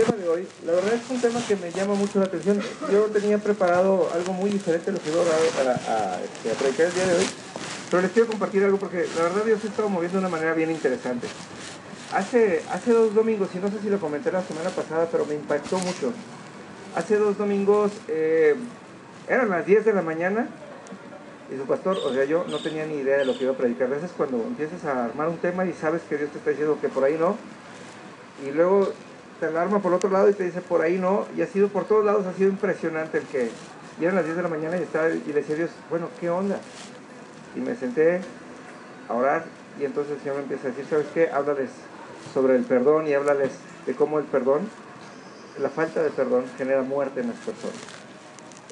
tema de hoy, la verdad es un tema que me llama mucho la atención. Yo tenía preparado algo muy diferente a lo que iba a predicar el día de hoy, pero les quiero compartir algo porque la verdad Dios se ha estado moviendo de una manera bien interesante. Hace 2 domingos, y no sé si lo comenté la semana pasada, pero me impactó mucho. Hace 2 domingos, eran las 10 de la mañana, y su pastor, o sea, yo no tenía ni idea de lo que iba a predicar. A veces cuando empiezas a armar un tema y sabes que Dios te está diciendo que por ahí no, y luego te alarma por otro lado y te dice por ahí no, y ha sido por todos lados, ha sido impresionante el que... Y eran las 10 de la mañana y le decía a Dios, bueno, ¿qué onda? Y me senté a orar, y entonces el Señor me empieza a decir, ¿sabes qué? Háblales sobre el perdón y háblales de cómo el perdón, la falta de perdón, genera muerte en las personas.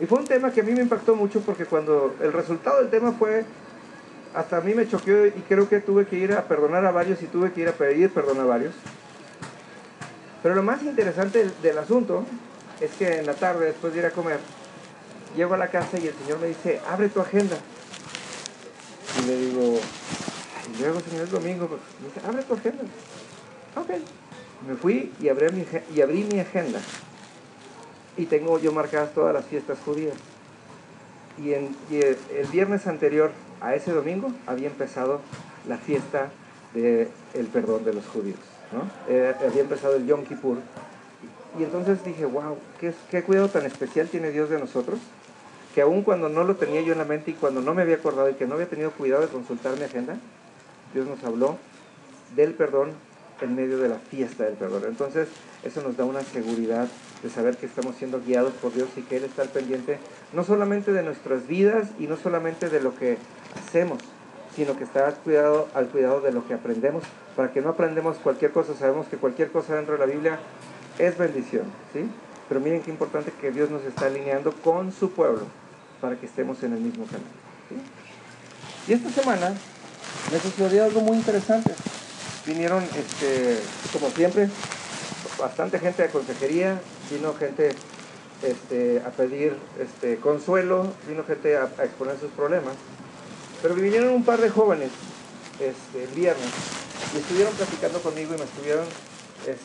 Y fue un tema que a mí me impactó mucho porque cuando el resultado del tema fue, hasta a mí me choqueó y creo que tuve que ir a perdonar a varios y tuve que ir a pedir perdón a varios. Pero lo más interesante del asunto es que en la tarde, después de ir a comer, llego a la casa y el Señor me dice, abre tu agenda. Y le digo, y luego Señor, es domingo, pues, me dice, abre tu agenda. Ok. Me fui y abrí mi agenda. Y tengo yo marcadas todas las fiestas judías. Y el viernes anterior a ese domingo había empezado la fiesta del perdón de los judíos, ¿no? Había empezado el Yom Kippur. Y entonces dije, wow, qué cuidado tan especial tiene Dios de nosotros, que aun cuando no lo tenía yo en la mente y cuando no me había acordado y que no había tenido cuidado de consultar mi agenda, Dios nos habló del perdón en medio de la fiesta del perdón. Entonces eso nos da una seguridad de saber que estamos siendo guiados por Dios y que Él está al pendiente no solamente de nuestras vidas y no solamente de lo que hacemos, sino que está al cuidado de lo que aprendemos, para que no aprendemos cualquier cosa. Sabemos que cualquier cosa dentro de la Biblia es bendición, ¿sí? Pero miren qué importante que Dios nos está alineando con su pueblo para que estemos en el mismo camino, ¿sí? Y esta semana me sucedió algo muy interesante. Vinieron, como siempre, bastante gente de consejería, vino gente a pedir consuelo, vino gente a exponer sus problemas, pero vinieron un par de jóvenes el viernes y estuvieron platicando conmigo y me estuvieron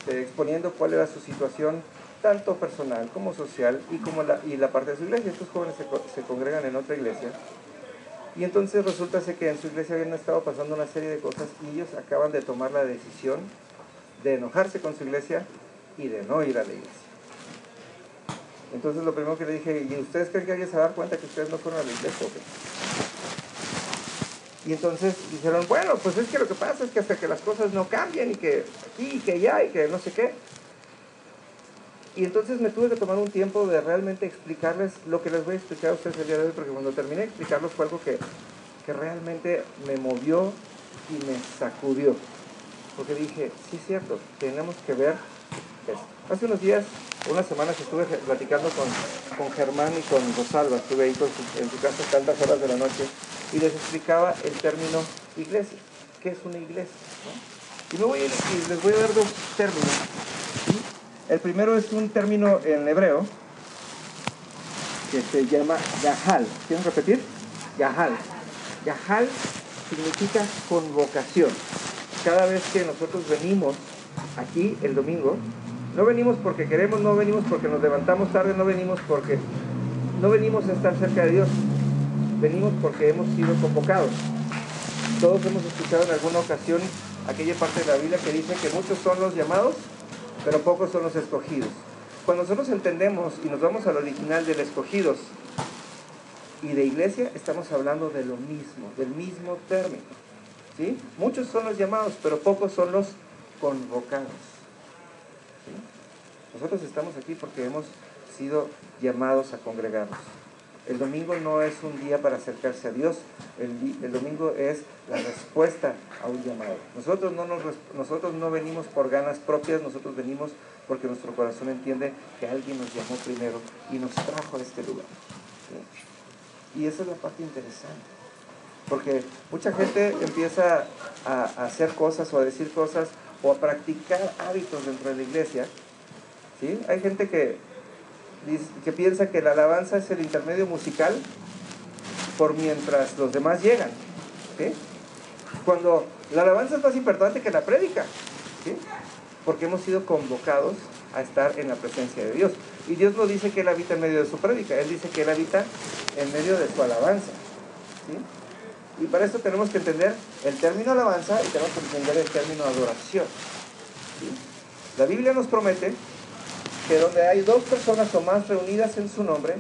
exponiendo cuál era su situación, tanto personal como social y la parte de su iglesia. Estos jóvenes se congregan en otra iglesia. Y entonces resulta ser que en su iglesia habían estado pasando una serie de cosas y ellos acaban de tomar la decisión de enojarse con su iglesia y de no ir a la iglesia. Entonces lo primero que le dije, ¿y ustedes creen que alguien se va a dar cuenta que ustedes no fueron a la iglesia o qué? Y entonces dijeron, bueno, pues es que lo que pasa es que hasta que las cosas no cambien y que aquí y que allá y que no sé qué. Y entonces me tuve que tomar un tiempo de realmente explicarles lo que les voy a explicar a ustedes el día de hoy, porque cuando terminé de explicarlos fue algo que realmente me movió y me sacudió. Porque dije, sí es cierto, tenemos que ver esto. Hace unos días, unas semanas, estuve platicando con Germán y con Rosalba. Estuve ahí en su casa hasta altas horas de la noche y les explicaba el término iglesia. ¿Qué es una iglesia? ¿No? Y me voy a ir y les voy a dar 2 términos. ¿Sí? El primero es un término en hebreo que se llama Yahal. ¿Quieren repetir? Yahal. Yahal significa convocación. Cada vez que nosotros venimos aquí el domingo, no venimos porque queremos, no venimos porque nos levantamos tarde, no venimos a estar cerca de Dios, venimos porque hemos sido convocados. Todos hemos escuchado en alguna ocasión aquella parte de la Biblia que dice que muchos son los llamados, pero pocos son los escogidos. Cuando nosotros entendemos y nos vamos al original del escogidos y de iglesia, estamos hablando de lo mismo, del mismo término, ¿sí? Muchos son los llamados, pero pocos son los convocados, ¿sí? Nosotros estamos aquí porque hemos sido llamados a congregarnos. El domingo no es un día para acercarse a Dios, el domingo es la respuesta a un llamado. Nosotros no venimos por ganas propias, nosotros venimos porque nuestro corazón entiende que alguien nos llamó primero y nos trajo a este lugar, ¿sí? Y esa es la parte interesante, porque mucha gente empieza a hacer cosas o a decir cosas o a practicar hábitos dentro de la iglesia, ¿sí? Hay gente que piensa que la alabanza es el intermedio musical por mientras los demás llegan, ¿sí? Cuando la alabanza es más importante que la prédica, ¿sí? Porque hemos sido convocados a estar en la presencia de Dios. Y Dios no dice que Él habita en medio de su prédica, Él dice que Él habita en medio de su alabanza, ¿sí? Y para esto tenemos que entender el término alabanza y tenemos que entender el término adoración, ¿sí? La Biblia nos promete que donde hay dos personas o más reunidas en su nombre,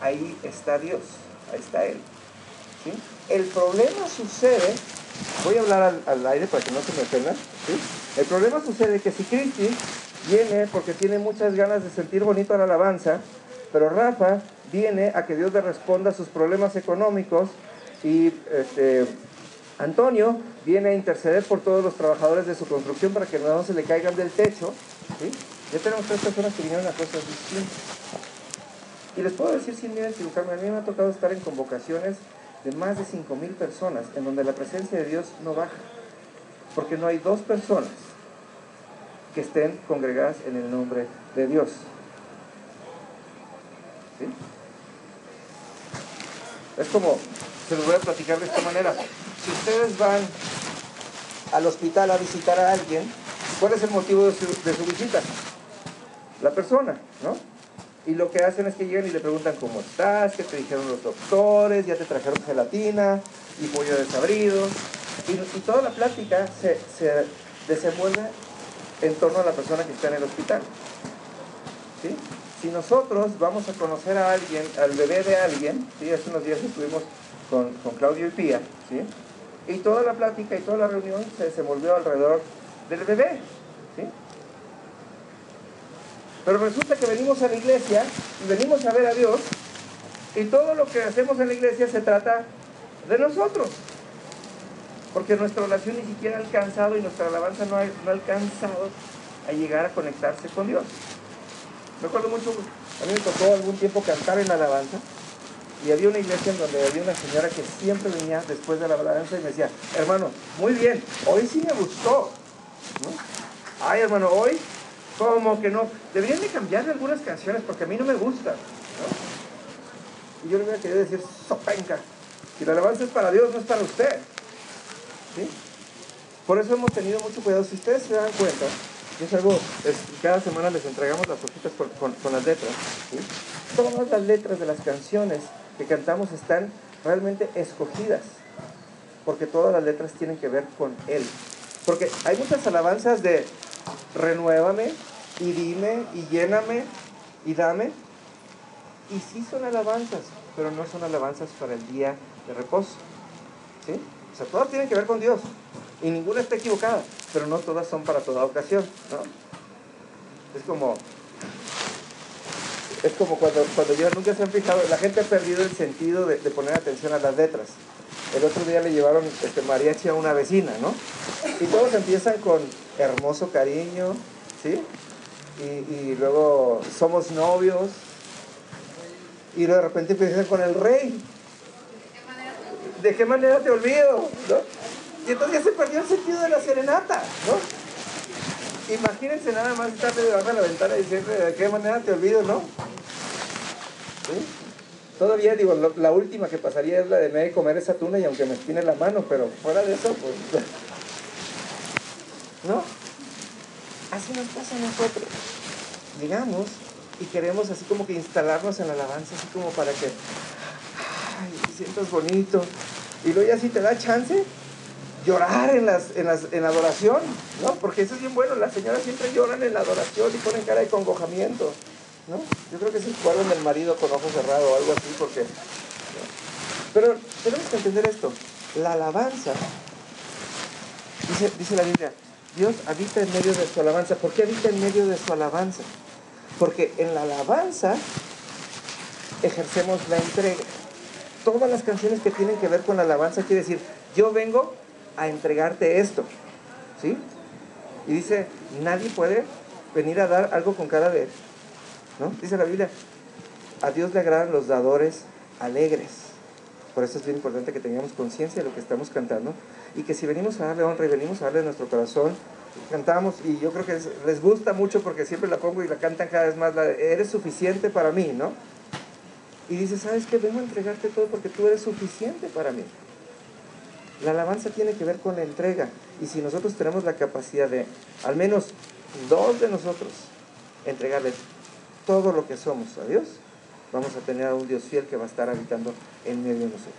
ahí está Dios, ahí está Él, ¿sí? El problema sucede, voy a hablar al aire para que no se me ofendan, ¿sí? El problema sucede que si Cristi viene porque tiene muchas ganas de sentir bonito la alabanza, pero Rafa viene a que Dios le responda a sus problemas económicos y Antonio viene a interceder por todos los trabajadores de su construcción para que no se le caigan del techo, ¿sí? Ya tenemos tres personas que vinieron a cosas distintas. Y les puedo decir sin miedo a equivocarme, a mí me ha tocado estar en convocaciones de más de 5,000 personas, en donde la presencia de Dios no baja, porque no hay dos personas que estén congregadas en el nombre de Dios, ¿sí? Es como, se los voy a platicar de esta manera. Si ustedes van al hospital a visitar a alguien, ¿cuál es el motivo de su visita? La persona, ¿no? Y lo que hacen es que llegan y le preguntan cómo estás, qué te dijeron los doctores, ya te trajeron gelatina y pollo desabrido. Y toda la plática se desenvuelve en torno a la persona que está en el hospital, ¿sí? Si nosotros vamos a conocer a alguien, al bebé de alguien, ¿sí? Hace unos días estuvimos con Claudio y Pía, ¿sí? Y toda la plática y toda la reunión se desenvolvió alrededor del bebé, ¿sí? Pero resulta que venimos a la iglesia y venimos a ver a Dios y todo lo que hacemos en la iglesia se trata de nosotros, porque nuestra oración ni siquiera ha alcanzado y nuestra alabanza no ha alcanzado a llegar a conectarse con Dios. Me acuerdo mucho, a mí me tocó algún tiempo cantar en la alabanza y había una iglesia en donde había una señora que siempre venía después de la alabanza y me decía, hermano, muy bien, hoy sí me gustó, ¿no? Ay, hermano, hoy como que no, deberían de cambiarle algunas canciones porque a mí no me gustan, ¿no? Y yo le hubiera querido decir, sopenca, si la alabanza es para Dios, no es para usted, ¿sí? Por eso hemos tenido mucho cuidado. Si ustedes se dan cuenta, es algo, cada semana les entregamos las hojitas con las letras, ¿sí? Todas las letras de las canciones que cantamos están realmente escogidas, porque todas las letras tienen que ver con Él. Porque hay muchas alabanzas de renuévame y dime y lléname y dame, y sí son alabanzas, pero no son alabanzas para el día de reposo, ¿sí? O sea, todas tienen que ver con Dios y ninguna está equivocada, pero no todas son para toda ocasión, ¿no? Es como cuando ya nunca se han fijado, la gente ha perdido el sentido de poner atención a las letras. El otro día le llevaron mariachi a una vecina, ¿no? Y todos empiezan con hermoso cariño, ¿sí? Y luego somos novios, y luego de repente empiezan con el rey. ¿De qué manera te olvido? ¿No? Y entonces ya se perdió el sentido de la serenata, ¿no? Imagínense nada más estar debajo de la ventana y diciendo, ¿de qué manera te olvido, no? ¿Sí? Todavía digo, la última que pasaría es la de me de comer esa tuna y aunque me espine la mano, pero fuera de eso, pues, ¿no? Así nos pasa a nosotros. Llegamos y queremos así como que instalarnos en la alabanza, así como para que, ay, te sientas bonito. Y luego ya si te da chance, llorar en la adoración, ¿no? Porque eso es bien bueno, las señoras siempre lloran en la adoración y ponen cara de congojamiento, ¿no? Yo creo que se guardan el marido con ojos cerrados o algo así, porque, ¿no? Pero tenemos que entender esto, la alabanza, dice la Biblia, Dios habita en medio de su alabanza. ¿Por qué habita en medio de su alabanza? Porque en la alabanza ejercemos la entrega. Todas las canciones que tienen que ver con la alabanza quiere decir, yo vengo a entregarte esto, ¿sí? Y dice, nadie puede venir a dar algo con cara de, ¿no? Dice la Biblia, a Dios le agradan los dadores alegres. Por eso es bien importante que tengamos conciencia de lo que estamos cantando y que si venimos a darle honra y venimos a darle nuestro corazón, cantamos, y yo creo que les gusta mucho porque siempre la pongo y la cantan cada vez más, la de, eres suficiente para mí, ¿no? Y dice, ¿sabes qué? Vengo a entregarte todo porque tú eres suficiente para mí. La alabanza tiene que ver con la entrega, y si nosotros tenemos la capacidad de, al menos dos de nosotros, entregarle todo lo que somos a Dios, vamos a tener a un Dios fiel que va a estar habitando en medio de nosotros.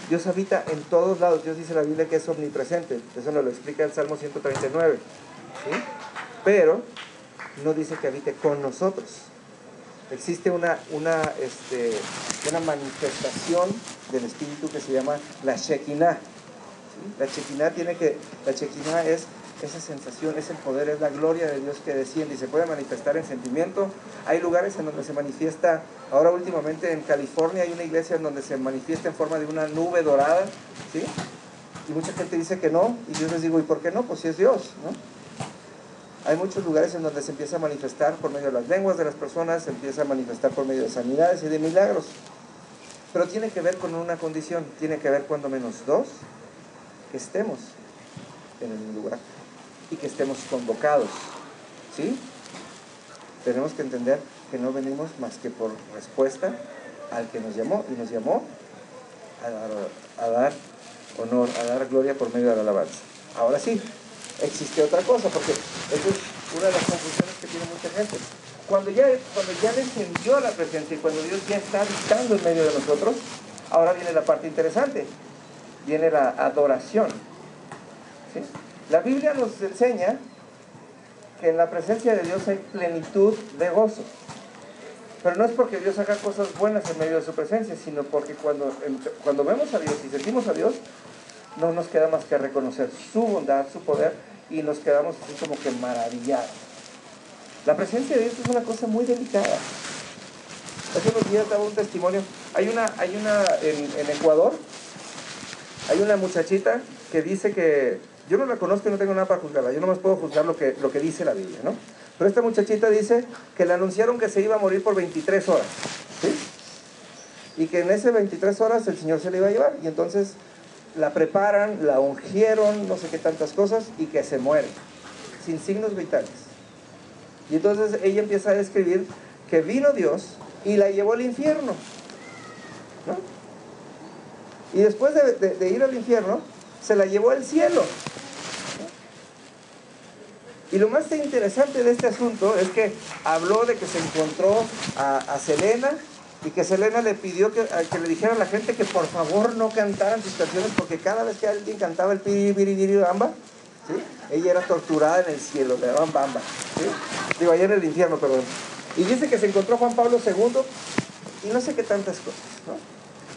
Dios habita en todos lados. Dios dice en la Biblia que es omnipresente. Eso nos lo explica el Salmo 139. ¿Sí? Pero no dice que habite con nosotros. Existe una manifestación del Espíritu que se llama la Shekinah. ¿Sí? La Shekinah es esa sensación, es el poder, es la gloria de Dios que desciende y se puede manifestar en sentimiento. Hay lugares en donde se manifiesta, ahora últimamente en California hay una iglesia en donde se manifiesta en forma de una nube dorada, ¿sí? Y mucha gente dice que no, y yo les digo, ¿y por qué no? Pues si es Dios, ¿no? Hay muchos lugares en donde se empieza a manifestar por medio de las lenguas de las personas, se empieza a manifestar por medio de sanidades y de milagros. Pero tiene que ver con una condición, tiene que ver cuando menos dos, que estemos en el lugar y que estemos convocados, ¿sí? Tenemos que entender que no venimos más que por respuesta al que nos llamó, y nos llamó a dar honor, a dar gloria por medio de la alabanza. Ahora sí, existe otra cosa, porque esa es una de las confusiones que tiene mucha gente. Cuando ya descendió la presencia y cuando Dios ya está habitando en medio de nosotros, ahora viene la parte interesante, viene la adoración, ¿sí? La Biblia nos enseña que en la presencia de Dios hay plenitud de gozo. Pero no es porque Dios haga cosas buenas en medio de su presencia, sino porque cuando vemos a Dios y sentimos a Dios, no nos queda más que reconocer su bondad, su poder, y nos quedamos así como que maravillados. La presencia de Dios es una cosa muy delicada. Hace unos días daba un testimonio. Hay una en Ecuador, hay una muchachita que dice que, yo no la conozco y no tengo nada para juzgarla, yo nomás puedo juzgar lo que dice la Biblia, ¿no? Pero esta muchachita dice que le anunciaron que se iba a morir por 23 horas, ¿sí? Y que en esas 23 horas el Señor se le iba a llevar, y entonces la preparan, la ungieron, no sé qué tantas cosas, y que se muere, sin signos vitales. Y entonces ella empieza a describir que vino Dios y la llevó al infierno, ¿no? Y después de ir al infierno, se la llevó al cielo. Y lo más interesante de este asunto es que habló de que se encontró a Selena, y que Selena le pidió que le dijera a la gente que por favor no cantaran sus canciones, porque cada vez que alguien cantaba el piribiribiribamba, ¿sí?, ella era torturada en el cielo, le daban bamba, ¿sí? Digo, allá en el infierno, perdón. Y dice que se encontró Juan Pablo II y no sé qué tantas cosas, ¿no?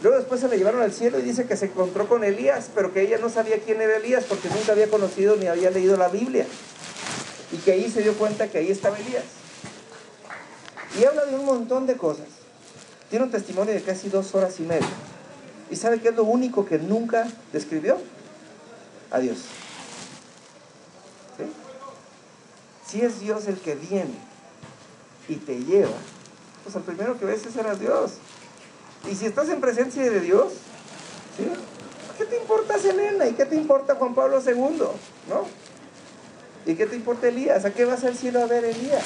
Luego después se la llevaron al cielo y dice que se encontró con Elías, pero que ella no sabía quién era Elías porque nunca había conocido ni había leído la Biblia. Y que ahí se dio cuenta que ahí estaba Elías. Y habla de un montón de cosas. Tiene un testimonio de casi 2 horas y media. ¿Y sabe qué es lo único que nunca describió? A Dios. ¿Sí? Si es Dios el que viene y te lleva, pues el primero que ves es ser a Dios. Y si estás en presencia de Dios, ¿sí?, ¿qué te importa Selena? ¿Y qué te importa Juan Pablo II? ¿No? ¿Y qué te importa Elías? ¿A qué vas al cielo a ver Elías?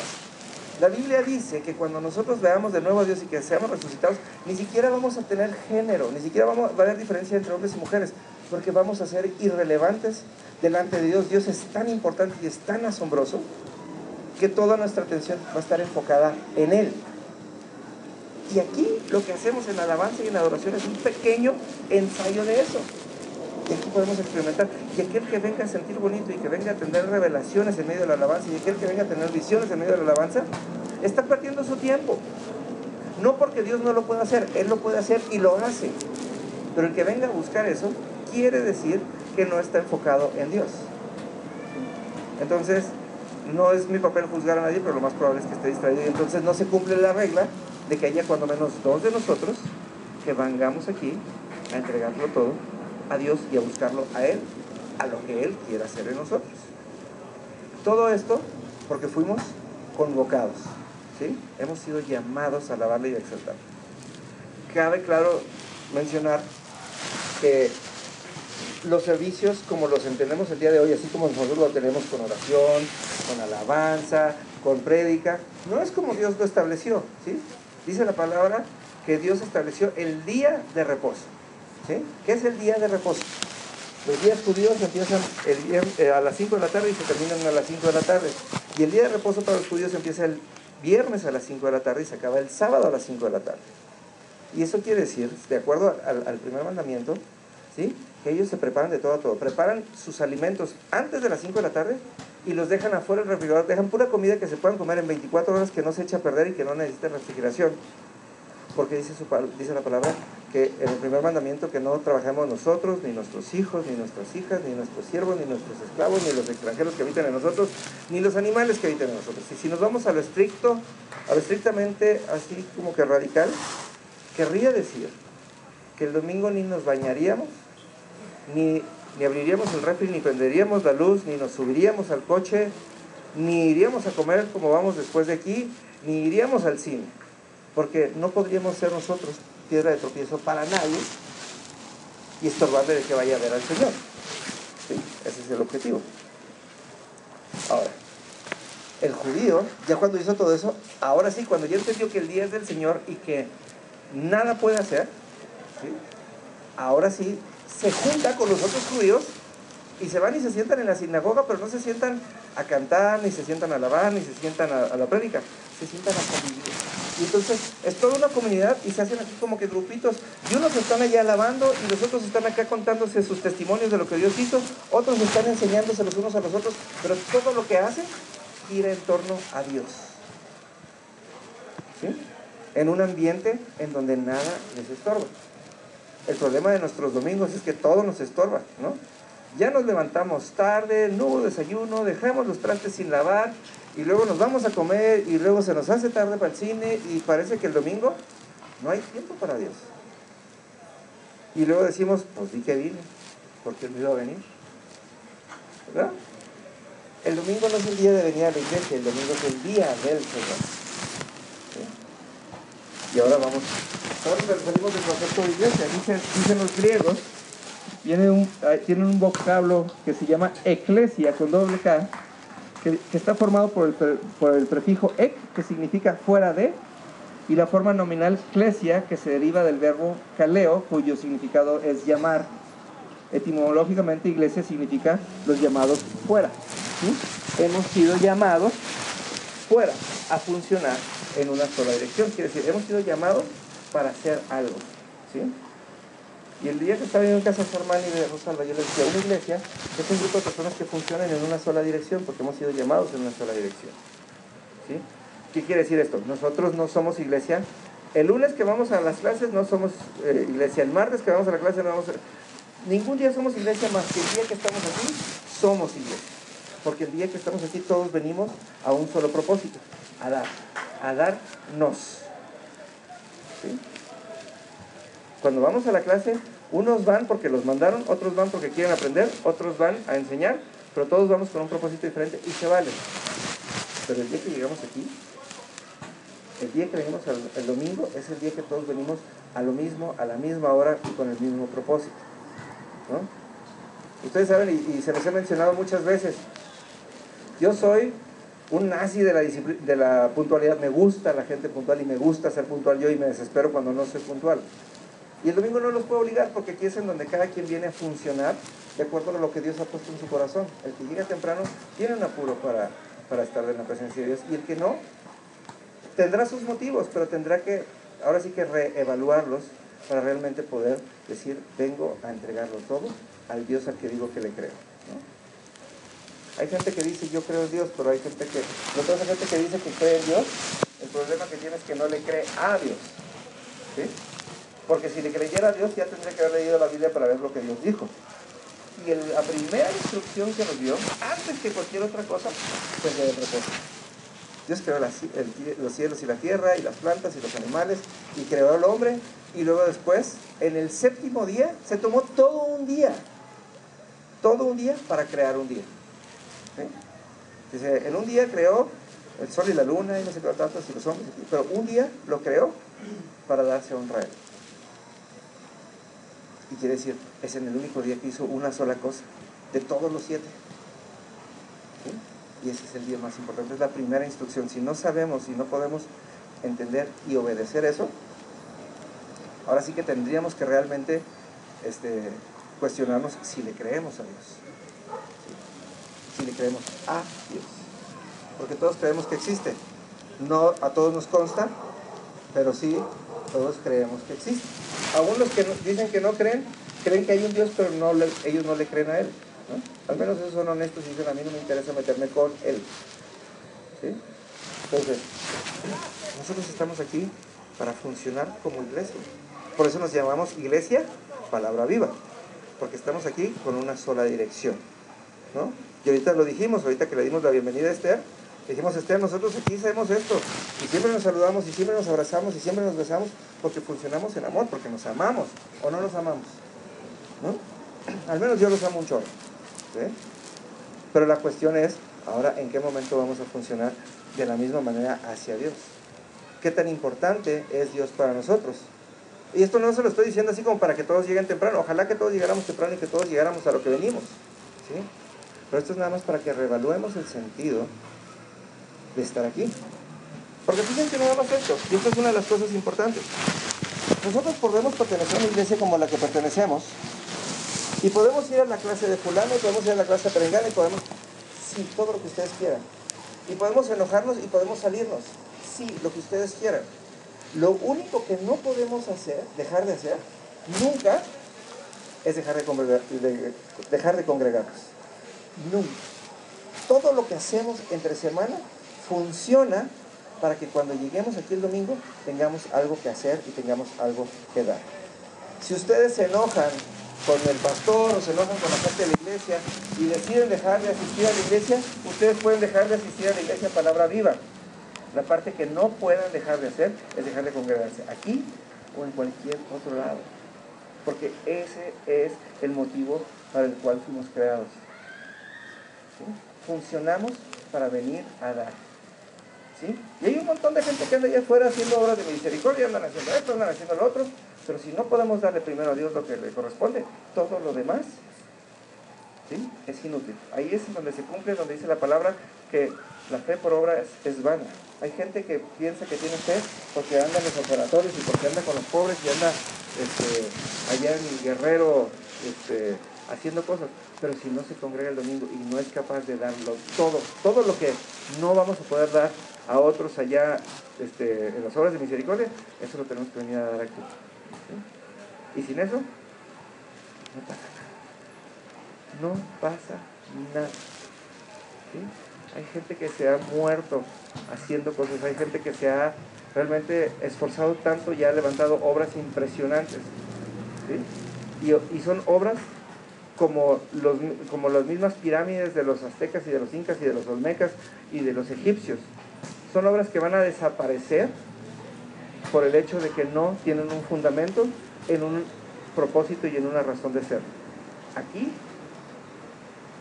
La Biblia dice que cuando nosotros veamos de nuevo a Dios y que seamos resucitados, ni siquiera vamos a tener género, ni siquiera va a haber diferencia entre hombres y mujeres, porque vamos a ser irrelevantes delante de Dios. Dios es tan importante y es tan asombroso que toda nuestra atención va a estar enfocada en Él. Y aquí lo que hacemos en alabanza y en adoración es un pequeño ensayo de eso. Y aquí podemos experimentar. Y aquel que venga a sentir bonito y que venga a tener revelaciones en medio de la alabanza, y aquel que venga a tener visiones en medio de la alabanza, está perdiendo su tiempo. No porque Dios no lo pueda hacer, Él lo puede hacer y lo hace. Pero el que venga a buscar eso, quiere decir que no está enfocado en Dios. Entonces, no es mi papel juzgar a nadie, pero lo más probable es que esté distraído. Y entonces no se cumple la regla de que haya cuando menos 2 de nosotros que vengamos aquí a entregarlo todo a Dios y a buscarlo a Él, a lo que Él quiera hacer en nosotros. Todo esto porque fuimos convocados, ¿sí? Hemos sido llamados a alabarle y a exaltarle. Cabe, claro, mencionar que los servicios, como los entendemos el día de hoy, así como nosotros lo tenemos con oración, con alabanza, con prédica, no es como Dios lo estableció, ¿sí? Dice la palabra que Dios estableció el día de reposo, ¿sí? ¿Qué es el día de reposo? Los días judíos empiezan a las 5 de la tarde y se terminan a las 5 de la tarde. Y el día de reposo para los judíos empieza el viernes a las 5 de la tarde y se acaba el sábado a las 5 de la tarde. Y eso quiere decir, de acuerdo al primer mandamiento, ¿sí?, que ellos se preparan de todo a todo. Preparan sus alimentos antes de las 5 de la tarde y los dejan afuera del refrigerador. Dejan pura comida que se puedan comer en 24 horas, que no se echa a perder y que no necesita refrigeración. Porque dice la palabra que en el primer mandamiento que no trabajemos nosotros, ni nuestros hijos, ni nuestras hijas, ni nuestros siervos, ni nuestros esclavos, ni los extranjeros que habitan en nosotros, ni los animales que habitan en nosotros. Y si nos vamos a lo estricto, a lo estrictamente así como que radical, querría decir que el domingo ni nos bañaríamos, ni abriríamos el refri, ni prenderíamos la luz, ni nos subiríamos al coche, ni iríamos a comer como vamos después de aquí, ni iríamos al cine, porque no podríamos ser nosotros piedra de tropiezo para nadie y estorbarle de que vaya a ver al Señor. ¿Sí? Ese es el objetivo. Ahora, el judío, ya cuando hizo todo eso, ahora sí, cuando ya entendió que el día es del Señor y que nada puede hacer, ¿sí?, ahora sí se junta con los otros judíos y se van y se sientan en la sinagoga, pero no se sientan a cantar, ni se sientan a alabar, ni se sientan a la prédica, se sientan a convivir. Y entonces es toda una comunidad y se hacen así como que grupitos, y unos están allá alabando y los otros están acá contándose sus testimonios de lo que Dios hizo, otros están enseñándose los unos a los otros, pero todo lo que hacen gira en torno a Dios, ¿sí?, en un ambiente en donde nada les estorba. El problema de nuestros domingos es que todo nos estorba, ¿no? Ya nos levantamos tarde, no hubo desayuno, dejamos los trastes sin lavar y luego nos vamos a comer y luego se nos hace tarde para el cine y parece que el domingo no hay tiempo para Dios. Y luego decimos, pues di que vine, porque Él me iba a venir, ¿verdad? El domingo no es el día de venir a la iglesia, el domingo es el día del Señor, ¿sí? Y ahora salimos del concepto de iglesia. Dicen los griegos, tienen un vocablo que se llama eclesia con doble K, que está formado por el prefijo ek, que significa fuera de, y la forma nominal klesia, que se deriva del verbo kaleo, cuyo significado es llamar. Etimológicamente, iglesia significa los llamados fuera, ¿sí? Hemos sido llamados fuera a funcionar en una sola dirección. Quiere decir, hemos sido llamados para hacer algo, ¿sí? Y el día que estaba en casa de Germán y de Rosalba, yo les decía, una iglesia es un grupo de personas que funcionan en una sola dirección, porque hemos sido llamados en una sola dirección, ¿sí? ¿Qué quiere decir esto? Nosotros no somos iglesia. El lunes que vamos a las clases no somos iglesia. El martes que vamos a la clase no vamos a... Ningún día somos iglesia más que el día que estamos aquí somos iglesia. Porque el día que estamos aquí todos venimos a un solo propósito, a darnos, ¿sí? Cuando vamos a la clase, unos van porque los mandaron, otros van porque quieren aprender, otros van a enseñar, pero todos vamos con un propósito diferente y se vale. Pero el día que llegamos aquí, el día que venimos el domingo, es el día que todos venimos a lo mismo, a la misma hora y con el mismo propósito, ¿no? Ustedes saben, y se los he mencionado muchas veces, yo soy un nazi de la puntualidad. Me gusta la gente puntual y me gusta ser puntual yo, y me desespero cuando no soy puntual. Y el domingo no los puedo obligar, porque aquí es en donde cada quien viene a funcionar de acuerdo a lo que Dios ha puesto en su corazón. El que llega temprano tiene un apuro para estar en la presencia de Dios, y el que no tendrá sus motivos, pero tendrá que, ahora sí que reevaluarlos para realmente poder decir, vengo a entregarlo todo al Dios al que digo que le creo, ¿no? Hay gente que dice, yo creo en Dios, pero hay gente que, otra gente que dice que cree en Dios, el problema que tiene es que no le cree a Dios, ¿sí? Porque si le creyera a Dios, ya tendría que haber leído la Biblia para ver lo que Dios dijo. Y la primera instrucción que nos dio, antes que cualquier otra cosa, fue el reposo. Dios creó los cielos y la tierra, y las plantas y los animales, y creó al hombre, y luego después, en el séptimo día, se tomó todo un día para crear un día, ¿sí? Dice, en un día creó el sol y la luna, y no sé qué tantos, y los hombres, pero un día lo creó para darse honra a él. Y quiere decir, es en el único día que hizo una sola cosa, de todos los 7, ¿sí? Y ese es el día más importante, es la primera instrucción. Si no sabemos, si no podemos entender y obedecer eso, ahora sí que tendríamos que realmente cuestionarnos si le creemos a Dios. Si le creemos a Dios. Porque todos creemos que existe. No a todos nos consta, pero sí todos creemos que existe. Aún los que dicen que no creen, creen que hay un Dios, pero ellos no le creen a Él, ¿no? Al menos esos son honestos y dicen, a mí no me interesa meterme con Él, ¿sí? Entonces, nosotros estamos aquí para funcionar como iglesia. Por eso nos llamamos Iglesia Palabra Viva, porque estamos aquí con una sola dirección, ¿no? Y ahorita lo dijimos, ahorita que le dimos la bienvenida a Esther, dijimos, Esther, nosotros aquí hacemos esto, y siempre nos saludamos, y siempre nos abrazamos, y siempre nos besamos, porque funcionamos en amor, porque nos amamos, o no nos amamos, ¿no? Al menos yo los amo un chorro, ¿sí? Pero la cuestión es, ahora, ¿en qué momento vamos a funcionar de la misma manera hacia Dios? ¿Qué tan importante es Dios para nosotros? Y esto no se lo estoy diciendo así como para que todos lleguen temprano. Ojalá que todos llegáramos temprano y que todos llegáramos a lo que venimos, ¿sí? Pero esto es nada más para que reevaluemos el sentido de estar aquí. Porque fíjense nada más esto, y esto es una de las cosas importantes. Nosotros podemos pertenecer a una iglesia como la que pertenecemos, y podemos ir a la clase de fulano, y podemos ir a la clase de perengana, y podemos, sí, todo lo que ustedes quieran. Y podemos enojarnos y podemos salirnos, sí, lo que ustedes quieran. Lo único que no podemos hacer, dejar de hacer, nunca, es dejar de congregarnos. Nunca. Todo lo que hacemos entre semana funciona para que cuando lleguemos aquí el domingo tengamos algo que hacer y tengamos algo que dar. Si ustedes se enojan con el pastor o se enojan con la gente de la iglesia y deciden dejar de asistir a la iglesia, ustedes pueden dejar de asistir a la iglesia Palabra Viva. La parte que no puedan dejar de hacer es dejar de congregarse aquí o en cualquier otro lado, porque ese es el motivo para el cual fuimos creados, ¿sí? Funcionamos para venir a dar, ¿sí? Y hay un montón de gente que anda allá afuera haciendo obras de misericordia, andan haciendo esto, andan haciendo lo otro, pero si no podemos darle primero a Dios lo que le corresponde, todo lo demás, ¿sí?, es inútil. Ahí es donde se cumple, donde dice la palabra que la fe por obra es vana. Hay gente que piensa que tiene fe porque anda en los operatorios y porque anda con los pobres y anda allá en el Guerrero haciendo cosas, pero si no se congrega el domingo y no es capaz de darlo todo lo que no vamos a poder dar a otros allá en las obras de misericordia, eso lo tenemos que venir a dar aquí, ¿sí? Y sin eso no pasa nada. No pasa nada, ¿sí? Hay gente que se ha muerto haciendo cosas, hay gente que se ha realmente esforzado tanto y ha levantado obras impresionantes, ¿sí? Y son obras como las mismas pirámides de los aztecas y de los incas y de los olmecas y de los egipcios. Son obras que van a desaparecer por el hecho de que no tienen un fundamento en un propósito y en una razón de ser. Aquí,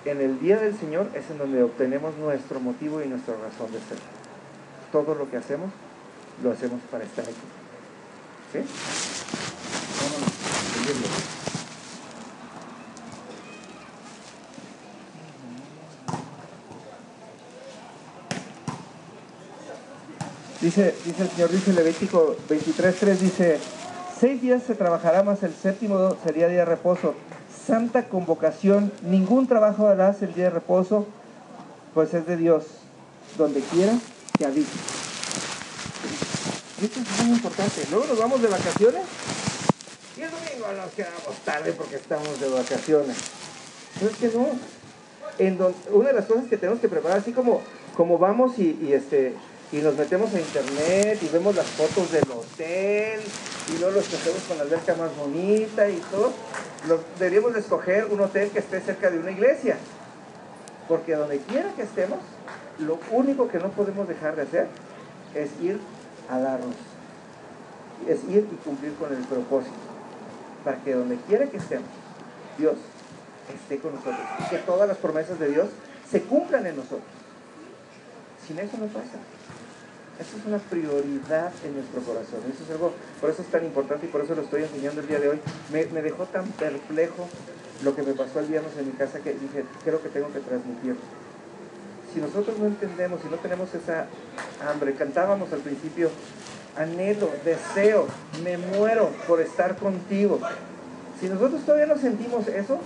en el día del Señor, es en donde obtenemos nuestro motivo y nuestra razón de ser. Todo lo que hacemos, lo hacemos para estar aquí, ¿sí? Vámonos, seguirlo. Dice el Señor, dice Levítico 23:3, dice: 6 días se trabajará, mas el séptimo sería día de reposo. Santa convocación, ningún trabajo harás el día de reposo, pues es de Dios, donde quiera que habite. Esto es muy importante. Luego nos vamos de vacaciones y el domingo nos quedamos tarde porque estamos de vacaciones. Pero es que no. Una de las cosas que tenemos que preparar, así como vamos y nos metemos a internet y vemos las fotos del hotel y luego los que hacemos con la alberca más bonita y todo, deberíamos de escoger un hotel que esté cerca de una iglesia, porque donde quiera que estemos, lo único que no podemos dejar de hacer es ir a darnos, es ir y cumplir con el propósito, para que donde quiera que estemos, Dios esté con nosotros y que todas las promesas de Dios se cumplan en nosotros. Sin eso no pasa. Eso es una prioridad en nuestro corazón. Eso es algo, por eso es tan importante y por eso lo estoy enseñando el día de hoy. Me dejó tan perplejo lo que me pasó el viernes en mi casa que dije, creo que tengo que transmitir. Si nosotros no entendemos, si no tenemos esa hambre, cantábamos al principio, anhelo, deseo, me muero por estar contigo. Si nosotros todavía no sentimos eso,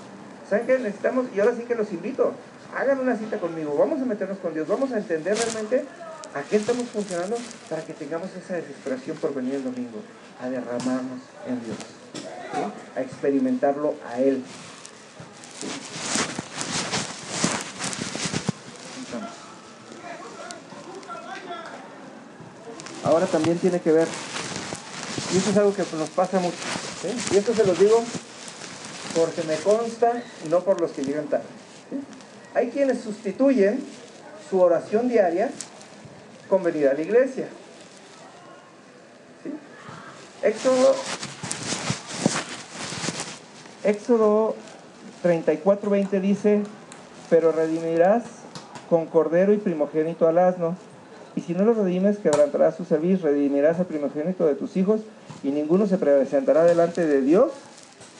¿saben qué necesitamos? Y ahora sí que los invito, hagan una cita conmigo, vamos a meternos con Dios, vamos a entender realmente a qué estamos funcionando para que tengamos esa desesperación por venir el domingo, a derramarnos en Dios, ¿sí? A experimentarlo a Él. ¿Sí? Ahora también tiene que ver, y eso es algo que nos pasa mucho, ¿sí? Y esto se los digo porque me consta, no por los que llegan tarde, ¿sí? Hay quienes sustituyen su oración diaria con venir a la iglesia, ¿sí? Éxodo 34:20 dice: pero redimirás con cordero y primogénito al asno, y si no lo redimes, quebrantarás su cerviz, redimirás al primogénito de tus hijos, y ninguno se presentará delante de Dios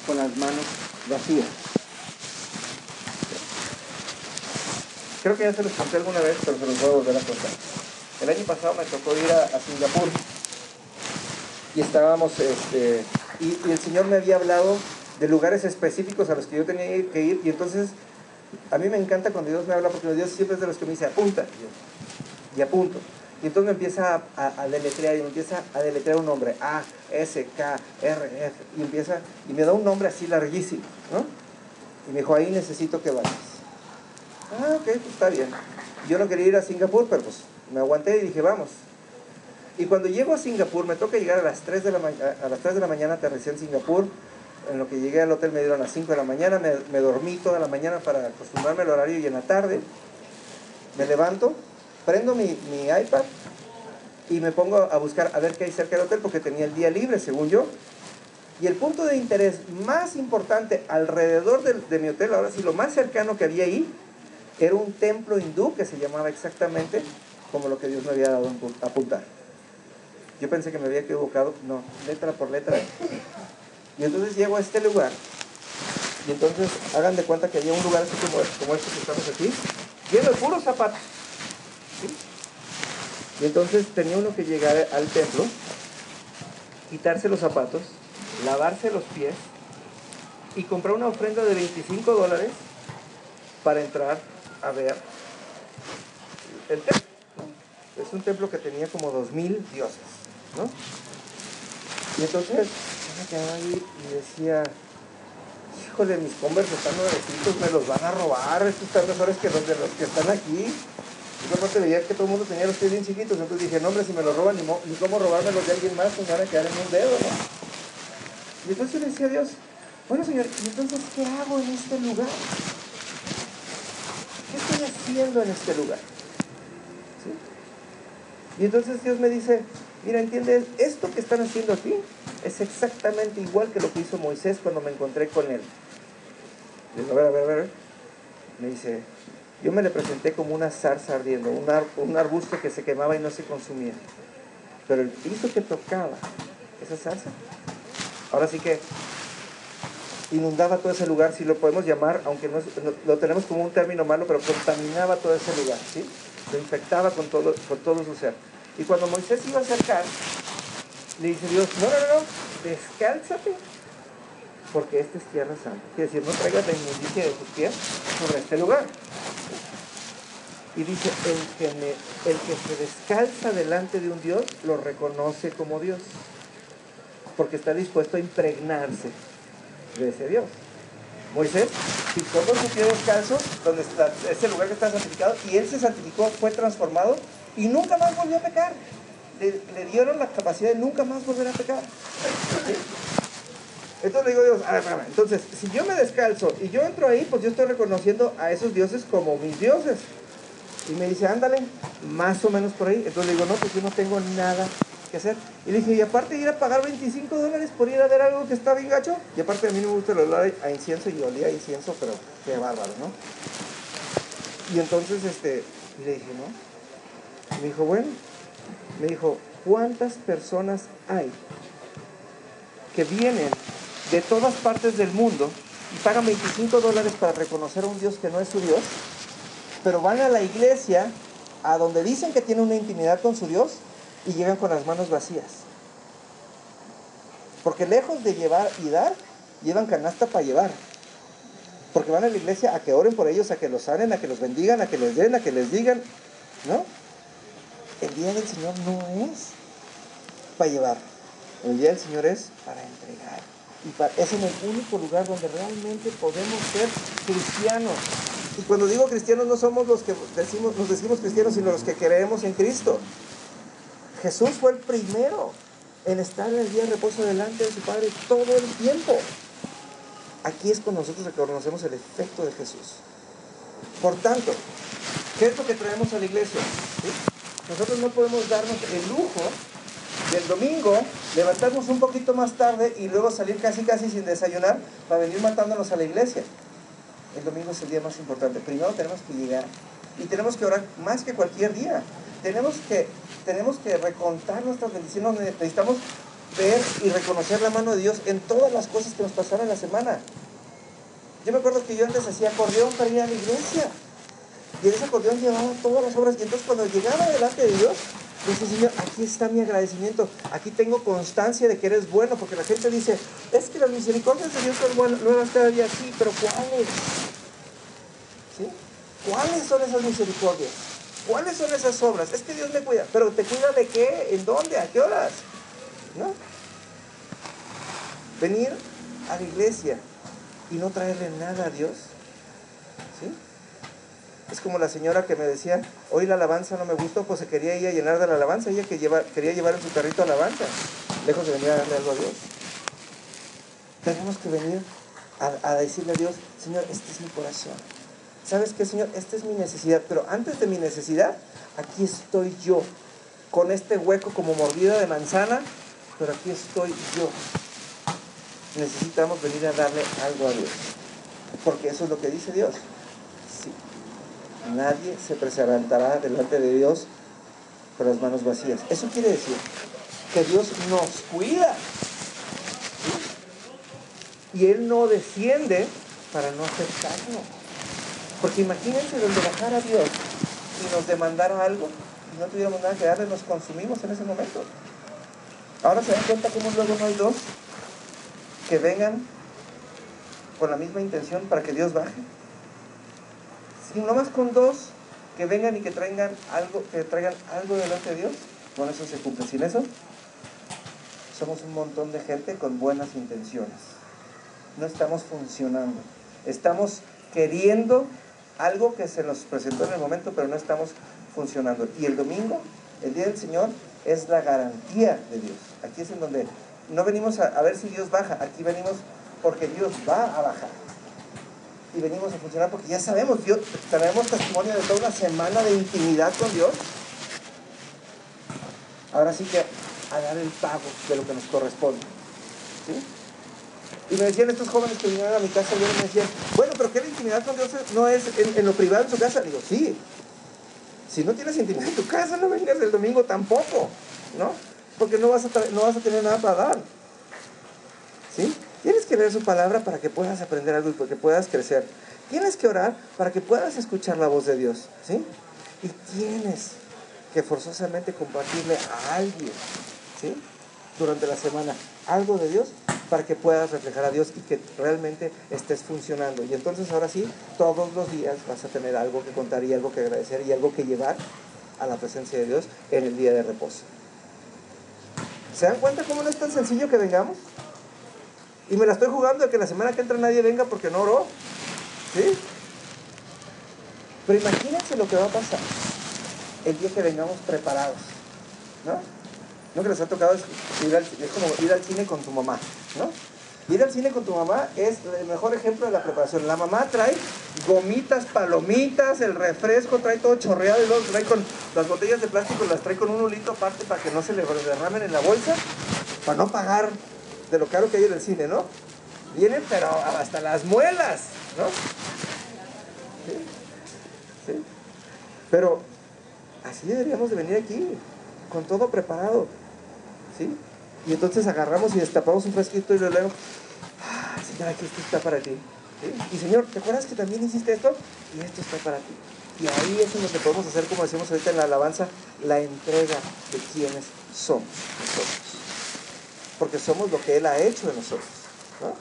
con las manos vacías. Creo que ya se los conté alguna vez, pero se los voy a volver a contar. El año pasado me tocó ir a Singapur, y estábamos, y el Señor me había hablado de lugares específicos a los que yo tenía que ir, y entonces a mí me encanta cuando Dios me habla, porque Dios siempre es de los que me dice, apunta, y apunto. Y entonces me empieza a deletrear, y me empieza a deletrear un nombre, A, S, K, R, F, y me da un nombre así larguísimo, ¿no? Y me dijo, ahí necesito que vayas. Ah, ok, pues está bien. Yo no quería ir a Singapur, pero pues me aguanté y dije, vamos. Y cuando llego a Singapur, me toca llegar a las 3 de la mañana, aterricé en Singapur. En lo que llegué al hotel me dieron a las 5 de la mañana, me dormí toda la mañana para acostumbrarme al horario, y en la tarde me levanto, prendo mi iPad y me pongo a buscar a ver qué hay cerca del hotel, porque tenía el día libre, según yo. Y el punto de interés más importante alrededor de mi hotel, ahora sí, lo más cercano que había ahí, era un templo hindú que se llamaba exactamente como lo que Dios me había dado a apuntar. Yo pensé que me había equivocado, no, letra por letra. Y entonces llego a este lugar, y entonces hagan de cuenta que había un lugar así como este que estamos aquí, lleno de puros zapatos, ¿sí? Y entonces tenía uno que llegar al templo, quitarse los zapatos, lavarse los pies y comprar una ofrenda de $25 para entrar a ver el templo. Es un templo que tenía como 2000 dioses, ¿no? Y entonces yo me quedaba ahí y decía, híjole, mis Converse están nuevecitos, me los van a robar, estos están mejores que los de los que están aquí. Y aparte veía que todo el mundo tenía los pies bien chiquitos, entonces dije, no hombre, si me los roban, ni cómo robármelos de alguien más, pues me van a quedar en un dedo, ¿no? Y entonces yo le decía a Dios, bueno, Señor, ¿y entonces qué hago en este lugar? ¿Qué estoy haciendo en este lugar? ¿Sí? Y entonces Dios me dice, mira, ¿entiendes? Esto que están haciendo aquí es exactamente igual que lo que hizo Moisés cuando me encontré con él. Le digo, a ver. Me dice, yo me le presenté como una zarza ardiendo, un arbusto que se quemaba y no se consumía. Pero el piso que tocaba esa zarza, ahora sí que inundaba todo ese lugar, si lo podemos llamar, aunque no lo tenemos como un término malo, pero contaminaba todo ese lugar, ¿sí? Lo infectaba con todo su ser. Y cuando Moisés iba a acercar, le dice Dios, no, descálzate, porque esta es tierra santa. Quiere decir, no traigas la inmundicia de tus pies sobre este lugar. Y dice, el que se descalza delante de un Dios, lo reconoce como Dios, porque está dispuesto a impregnarse de ese Dios. Moisés pisó con su pie descalzo, donde está ese lugar que está santificado, y él se santificó, fue transformado, y nunca más volvió a pecar. Le dieron la capacidad de nunca más volver a pecar. ¿Sí? Entonces le digo a Dios, a ver, entonces, si yo me descalzo y yo entro ahí, pues yo estoy reconociendo a esos dioses como mis dioses. Y me dice, ándale, más o menos por ahí. Entonces le digo, no, pues yo no tengo nada que hacer. Y le dije, y aparte de ir a pagar $25 por ir a ver algo que está bien gacho, y aparte a mí no me gusta el olor a incienso, y olía a incienso, pero qué bárbaro, ¿no? Y entonces, y le dije, no. Y me dijo, bueno, me dijo, ¿cuántas personas hay que vienen de todas partes del mundo y pagan $25 para reconocer a un Dios que no es su Dios, pero van a la iglesia a donde dicen que tienen una intimidad con su Dios y llegan con las manos vacías? Porque lejos de llevar y dar, llevan canasta para llevar. Porque van a la iglesia a que oren por ellos, a que los sanen, a que los bendigan, a que les den, a que les digan, ¿no? El día del Señor no es para llevar. El día del Señor es para entregar. Y es en el único lugar donde realmente podemos ser cristianos. Y cuando digo cristianos, no somos los que nos decimos cristianos, sino los que creemos en Cristo. Jesús fue el primero en estar en el día de reposo delante de su Padre todo el tiempo. Aquí es cuando nosotros reconocemos el efecto de Jesús. Por tanto, ¿qué es lo que traemos a la iglesia? ¿Sí? Nosotros no podemos darnos el lujo del domingo, levantarnos un poquito más tarde y luego salir casi sin desayunar para venir matándonos a la iglesia. El domingo es el día más importante. Primero tenemos que llegar y tenemos que orar más que cualquier día. Tenemos que recontar nuestras bendiciones. Necesitamos ver y reconocer la mano de Dios en todas las cosas que nos pasaron en la semana. Yo me acuerdo que yo antes hacía acordeón para ir a la iglesia. Y en ese acordeón llevaba todas las obras. Y entonces cuando llegaba delante de Dios, decía, Señor, aquí está mi agradecimiento. Aquí tengo constancia de que eres bueno. Porque la gente dice, es que las misericordias de Dios son nuevas cada día. Sí, pero ¿cuáles? ¿Sí? ¿Cuáles son esas misericordias? ¿Cuáles son esas obras? Es que Dios me cuida. ¿Pero te cuida de qué? ¿En dónde? ¿A qué horas? ¿No? Venir a la iglesia y no traerle nada a Dios, ¿sí? Es como la señora que me decía, hoy la alabanza no me gustó, pues se quería ir a llenar de la alabanza, ella quería llevar en su carrito alabanza, lejos de venir a darle algo a Dios. Tenemos que venir a decirle a Dios, Señor, este es mi corazón. ¿Sabes qué, Señor? Esta es mi necesidad, pero antes de mi necesidad, aquí estoy yo, con este hueco como mordida de manzana, pero aquí estoy yo. Necesitamos venir a darle algo a Dios, porque eso es lo que dice Dios. Sí. Nadie se presentará delante de Dios con las manos vacías. Eso quiere decir que Dios nos cuida, ¿sí? Y Él no desciende para no aceptarlo. Porque imagínense donde bajara Dios y nos demandara algo y no tuviéramos nada que darle, nos consumimos en ese momento. Ahora se dan cuenta cómo luego no hay dos que vengan con la misma intención para que Dios baje. Si no más con dos que vengan y que traigan algo delante de Dios, con eso se cumple. Sin eso, somos un montón de gente con buenas intenciones. No estamos funcionando. Estamos queriendo algo que se nos presentó en el momento, pero no estamos funcionando. Y el domingo, el día del Señor, es la garantía de Dios. Aquí es en donde no venimos a ver si Dios baja, aquí venimos porque Dios va a bajar. Y venimos a funcionar porque ya sabemos, Dios, tenemos testimonio de toda una semana de intimidad con Dios. Ahora sí que a dar el pago de lo que nos corresponde, ¿sí? Y me decían estos jóvenes que vinieron a mi casa, y me decían, bueno, pero ¿qué la intimidad con Dios no es en lo privado en su casa? Digo, sí. Si no tienes intimidad en tu casa, no vengas el domingo tampoco, ¿no? Porque no vas a tener nada para dar, ¿sí? Tienes que leer su palabra para que puedas aprender algo y para que puedas crecer. Tienes que orar para que puedas escuchar la voz de Dios, ¿sí? Y tienes que forzosamente compartirle a alguien, ¿sí? Durante la semana algo de Dios para que puedas reflejar a Dios y que realmente estés funcionando. Y entonces ahora sí, todos los días vas a tener algo que contar y algo que agradecer y algo que llevar a la presencia de Dios en el día de reposo. ¿Se dan cuenta cómo no es tan sencillo que vengamos? Y me la estoy jugando de que la semana que entra nadie venga porque no oró, ¿sí? Pero imagínense lo que va a pasar el día que vengamos preparados, ¿no? ¿No que les ha tocado es como ir al cine con tu mamá, ¿no? Ir al cine con tu mamá es el mejor ejemplo de la preparación. La mamá trae gomitas, palomitas, el refresco, trae todo chorreado y luego trae con las botellas de plástico, las trae con un hulito aparte para que no se le derramen en la bolsa, para no pagar de lo caro que hay en el cine, ¿no? Vienen pero hasta las muelas, ¿no? ¿Sí? ¿Sí? Pero así deberíamos de venir aquí, con todo preparado, ¿sí? Y entonces agarramos y destapamos un frasquito y lo leo. Ah, Señor, aquí esto está para ti, ¿sí? Y Señor, ¿te acuerdas que también hiciste esto? Y esto está para ti. Y ahí es en donde podemos hacer, como decimos ahorita en la alabanza, la entrega de quienes somos nosotros. Porque somos lo que Él ha hecho de nosotros, ¿no?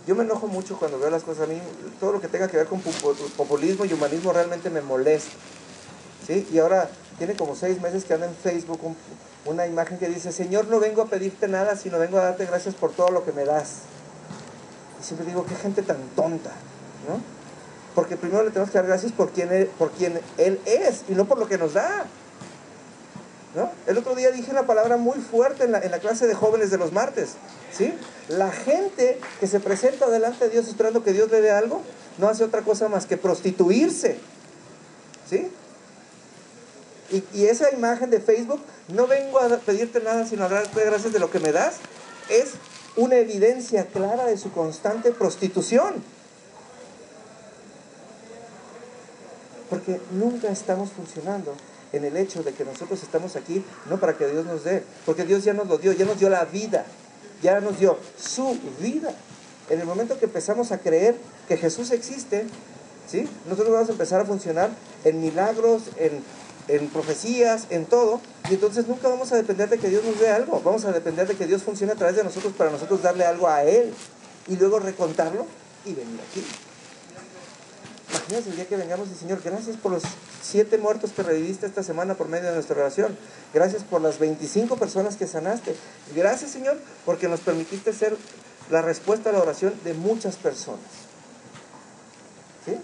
Yo me enojo mucho cuando veo las cosas. A mí, todo lo que tenga que ver con populismo y humanismo realmente me molesta, ¿sí? Y ahora tiene como 6 meses que anda en Facebook una imagen que dice: Señor, no vengo a pedirte nada, sino vengo a darte gracias por todo lo que me das. Y siempre digo, qué gente tan tonta, ¿no? Porque primero le tenemos que dar gracias por quien Él es, y no por lo que nos da, ¿no? El otro día dije una palabra muy fuerte en la clase de jóvenes de los martes, ¿sí? La gente que se presenta delante de Dios esperando que Dios le dé algo, no hace otra cosa más que prostituirse, ¿sí? Y esa imagen de Facebook, no vengo a pedirte nada sino a darte gracias de lo que me das, es una evidencia clara de su constante prostitución. Porque nunca estamos funcionando en el hecho de que nosotros estamos aquí no para que Dios nos dé, porque Dios ya nos lo dio, ya nos dio la vida, ya nos dio su vida. En el momento que empezamos a creer que Jesús existe, ¿sí? Nosotros vamos a empezar a funcionar en milagros, en profecías, en todo, y entonces nunca vamos a depender de que Dios nos dé algo, vamos a depender de que Dios funcione a través de nosotros para nosotros darle algo a Él, y luego recontarlo y venir aquí. Imagínense el día que vengamos y Señor, gracias por los 7 muertos que reviviste esta semana por medio de nuestra oración. Gracias por las 25 personas que sanaste. Gracias, Señor, porque nos permitiste ser la respuesta a la oración de muchas personas. ¿Sí?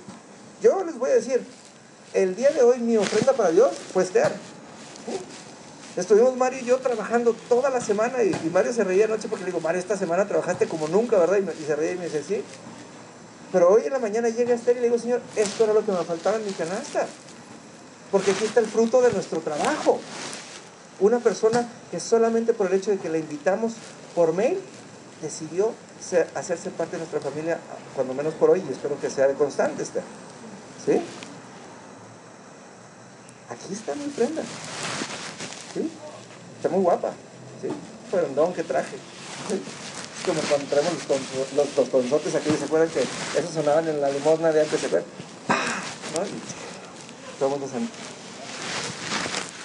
Yo les voy a decir, el día de hoy mi ofrenda para Dios fue Esther. ¿Sí? Estuvimos Mario y yo trabajando toda la semana y Mario se reía anoche porque le digo, Mario, esta semana trabajaste como nunca, ¿verdad? Y se reía y me dice, sí. Pero hoy en la mañana llega Esther y le digo, Señor, esto era lo que me faltaba en mi canasta, porque aquí está el fruto de nuestro trabajo. Una persona que solamente por el hecho de que la invitamos por mail, decidió hacerse parte de nuestra familia, cuando menos por hoy, y espero que sea de constante, Esther. ¿Sí? Aquí está mi prenda. ¿Sí? Está muy guapa. ¿Sí? Fue un don que traje. ¿Sí? Como cuando traemos los tostonzotes aquí, ¿se acuerdan que esos sonaban en la limosna de antes de ver? ¿No? Y todo el mundo se...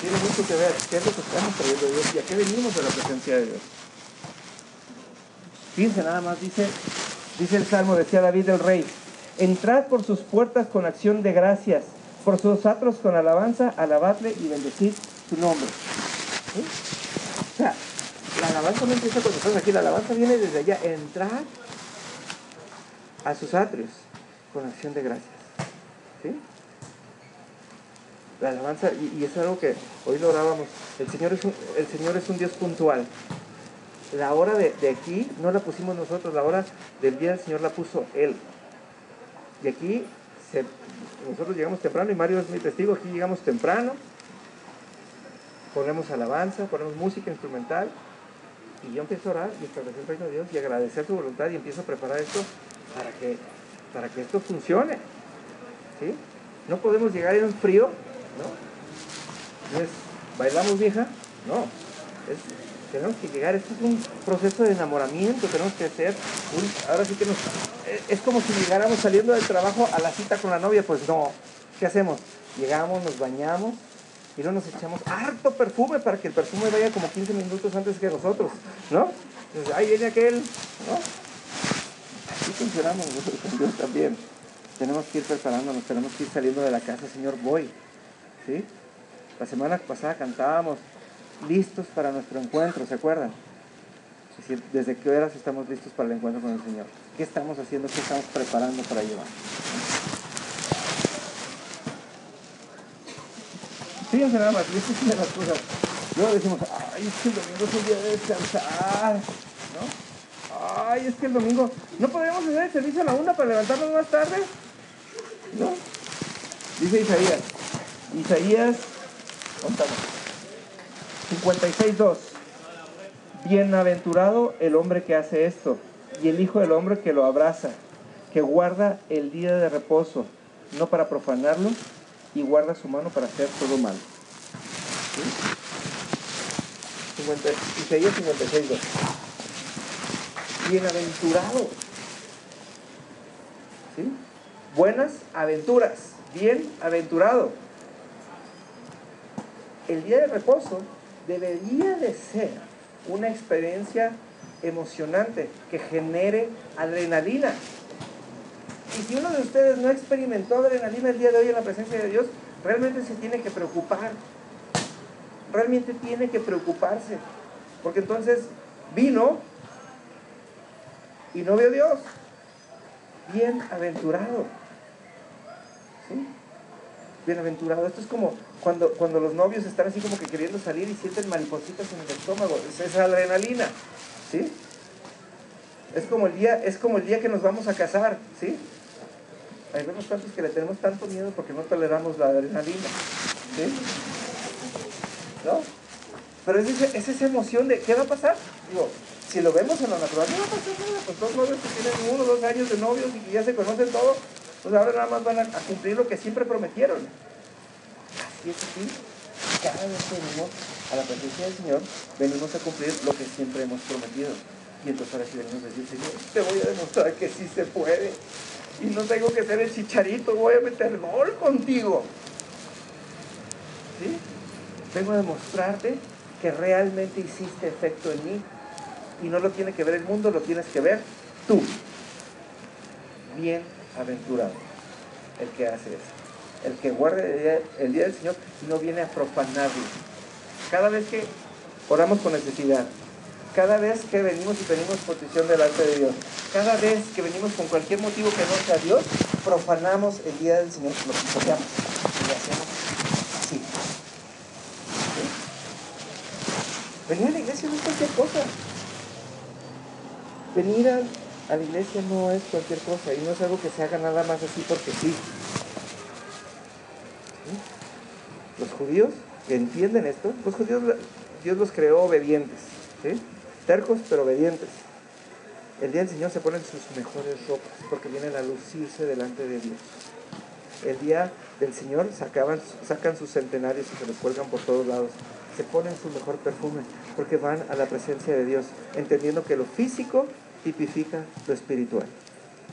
Tiene mucho que ver qué es lo que estamos trayendo de Dios y a qué venimos de la presencia de Dios. Fíjense nada más, dice el Salmo, decía David el rey: entrad por sus puertas con acción de gracias, por sus atrios con alabanza, alabadle y bendecid su nombre. ¿Sí? O sea, la alabanza no empieza cuando estás aquí, la alabanza viene desde allá. Entrar a sus atrios con acción de gracias. ¿Sí? La alabanza, y es algo que hoy lo orábamos, el Señor es un Dios puntual. La hora de aquí no la pusimos nosotros, la hora del día del Señor la puso Él. Y aquí nosotros llegamos temprano, y Mario es mi testigo, aquí llegamos temprano, ponemos alabanza, ponemos música instrumental, y yo empiezo a orar y establecer el reino de Dios y agradecer su voluntad, y empiezo a preparar esto para que esto funcione. ¿Sí? No podemos llegar en frío, ¿no? No es, ¿bailamos, vieja? No, tenemos que llegar, esto es un proceso de enamoramiento, tenemos que hacer ahora sí que es como si llegáramos saliendo del trabajo a la cita con la novia. Pues no, ¿qué hacemos? Llegamos, nos bañamos y luego nos echamos harto perfume para que el perfume vaya como 15 minutos antes que nosotros, ¿no? Entonces, ahí viene aquel, ¿no? Así funcionamos nosotros con Dios también. Tenemos que ir preparándonos, tenemos que ir saliendo de la casa, Señor, voy, ¿sí? La semana pasada cantábamos listos para nuestro encuentro, ¿se acuerdan? Es decir, ¿desde qué horas estamos listos para el encuentro con el Señor? ¿Qué estamos haciendo? ¿Qué estamos preparando para llevar? Fíjense nada más, y esta es una de las cosas. Luego decimos, ay, es que el domingo es el día de descansar, ¿no? Ay, es que el domingo, ¿no podríamos hacer el servicio a la 1 para levantarnos más tarde? ¿No? Dice Isaías, contamos, 56:2. Bienaventurado el hombre que hace esto, y el hijo del hombre que lo abraza, que guarda el día de reposo, no para profanarlo, y guarda su mano para hacer todo mal. ¿Sí? Isaías 56:2. Bienaventurado. ¿Sí? Buenas aventuras. Bienaventurado. El día de reposo debería de ser una experiencia emocionante, que genere adrenalina. Y si uno de ustedes no experimentó adrenalina el día de hoy en la presencia de Dios, realmente se tiene que preocupar. Realmente tiene que preocuparse. Porque entonces vino y no vio Dios. Bienaventurado. ¿Sí? Bienaventurado. Esto es como cuando los novios están así como que queriendo salir y sienten maripositas en el estómago. Es adrenalina. ¿Sí? Es como el día que nos vamos a casar. ¿Sí? Hay vemos tantos que le tenemos tanto miedo porque no toleramos la adrenalina. ¿Sí? ¿No? Pero es esa emoción de ¿qué va a pasar? Digo, si lo vemos en lo natural, no va a pasar nada. Pues dos novios que tienen 1 o 2 años de novios y que ya se conocen todo, pues ahora nada más van a cumplir lo que siempre prometieron. Así es así. Cada vez que venimos a la presencia del Señor, venimos a cumplir lo que siempre hemos prometido. Y entonces ahora sí venimos a decir, Señor, te voy a demostrar que sí se puede. Y no tengo que ser el chicharito, voy a meter gol contigo. ¿Sí? Vengo a demostrarte que realmente hiciste efecto en mí. Y no lo tiene que ver el mundo, lo tienes que ver tú. Bienaventurado el que hace eso. El que guarda el día del Señor y no viene a profanarlo. Cada vez que oramos con necesidad, cada vez que venimos y pedimos protección delante de Dios, cada vez que venimos con cualquier motivo que no sea Dios, profanamos el día del Señor, lo pisoteamos y lo hacemos así. ¿Sí? Venir a la iglesia no es cualquier cosa. Venir a la iglesia no es cualquier cosa y no es algo que se haga nada más así porque sí. ¿Sí? Los judíos que entienden esto, los judíos Dios los creó obedientes, ¿sí? Tercos pero obedientes. El día del Señor se ponen sus mejores ropas porque vienen a lucirse delante de Dios. El día del Señor sacan sus centenarios y se los cuelgan por todos lados. Se ponen su mejor perfume porque van a la presencia de Dios, entendiendo que lo físico tipifica lo espiritual.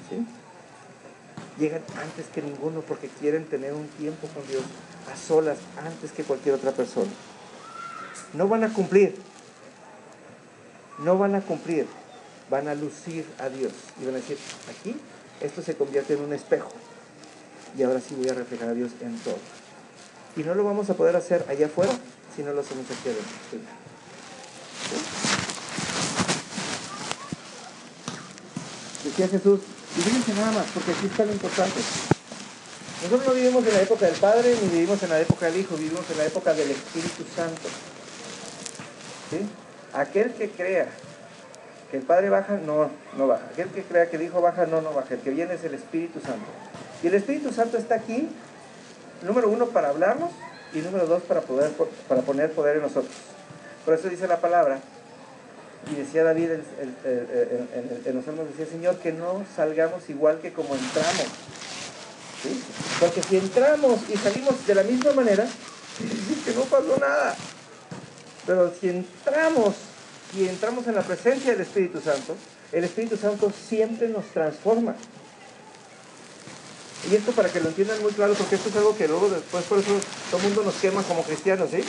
¿Sí? Llegan antes que ninguno porque quieren tener un tiempo con Dios a solas antes que cualquier otra persona. No van a cumplir, van a lucir a Dios y van a decir, aquí esto se convierte en un espejo y ahora sí voy a reflejar a Dios en todo. Y no lo vamos a poder hacer allá afuera si no lo hacemos aquí adentro. ¿Sí? Decía Jesús, y fíjense nada más, porque aquí está lo importante. Nosotros no vivimos en la época del Padre, ni vivimos en la época del Hijo, vivimos en la época del Espíritu Santo. ¿Sí? Aquel que crea que el Padre baja, no baja. Aquel que crea que el Hijo baja, no baja. El que viene es el Espíritu Santo. Y el Espíritu Santo está aquí, número 1, para hablarnos, y número 2, para poner poder en nosotros. Por eso dice la palabra, y decía David en los Salmos, decía, Señor, que no salgamos igual que como entramos. ¿Sí? Porque si entramos y salimos de la misma manera, es que no pasó nada. Pero si entramos en la presencia del Espíritu Santo, el Espíritu Santo siempre nos transforma. Y esto para que lo entiendan muy claro, porque esto es algo que luego después, por eso todo el mundo nos quema como cristianos, ¿sí?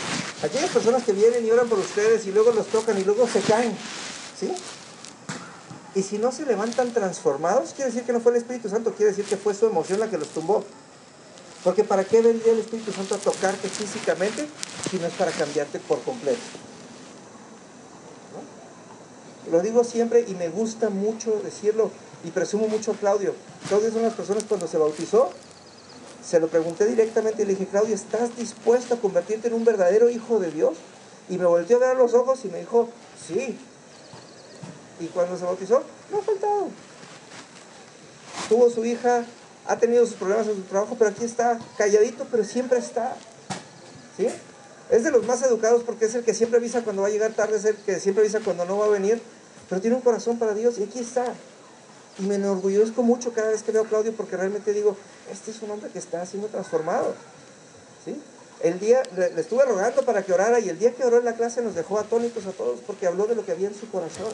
Aquellas personas que vienen y oran por ustedes y luego los tocan y luego se caen, ¿sí? Y si no se levantan transformados, quiere decir que no fue el Espíritu Santo, quiere decir que fue su emoción la que los tumbó. Porque ¿para qué vendría el Espíritu Santo a tocarte físicamente si no es para cambiarte por completo? ¿No? Lo digo siempre y me gusta mucho decirlo y presumo mucho a Claudio. Claudio es una de las personas cuando se bautizó, se lo pregunté directamente y le dije, Claudio, ¿estás dispuesto a convertirte en un verdadero hijo de Dios? Y me volteó a ver a los ojos y me dijo, sí. Y cuando se bautizó, no ha faltado. Tuvo su hija, ha tenido sus problemas en su trabajo, pero aquí está, calladito, pero siempre está. ¿Sí? Es de los más educados porque es el que siempre avisa cuando va a llegar tarde, es el que siempre avisa cuando no va a venir, pero tiene un corazón para Dios y aquí está. Y me enorgullezco mucho cada vez que veo a Claudio porque realmente digo, este es un hombre que está siendo transformado. ¿Sí? El día, le estuve rogando para que orara y el día que oró en la clase nos dejó atónitos a todos porque habló de lo que había en su corazón.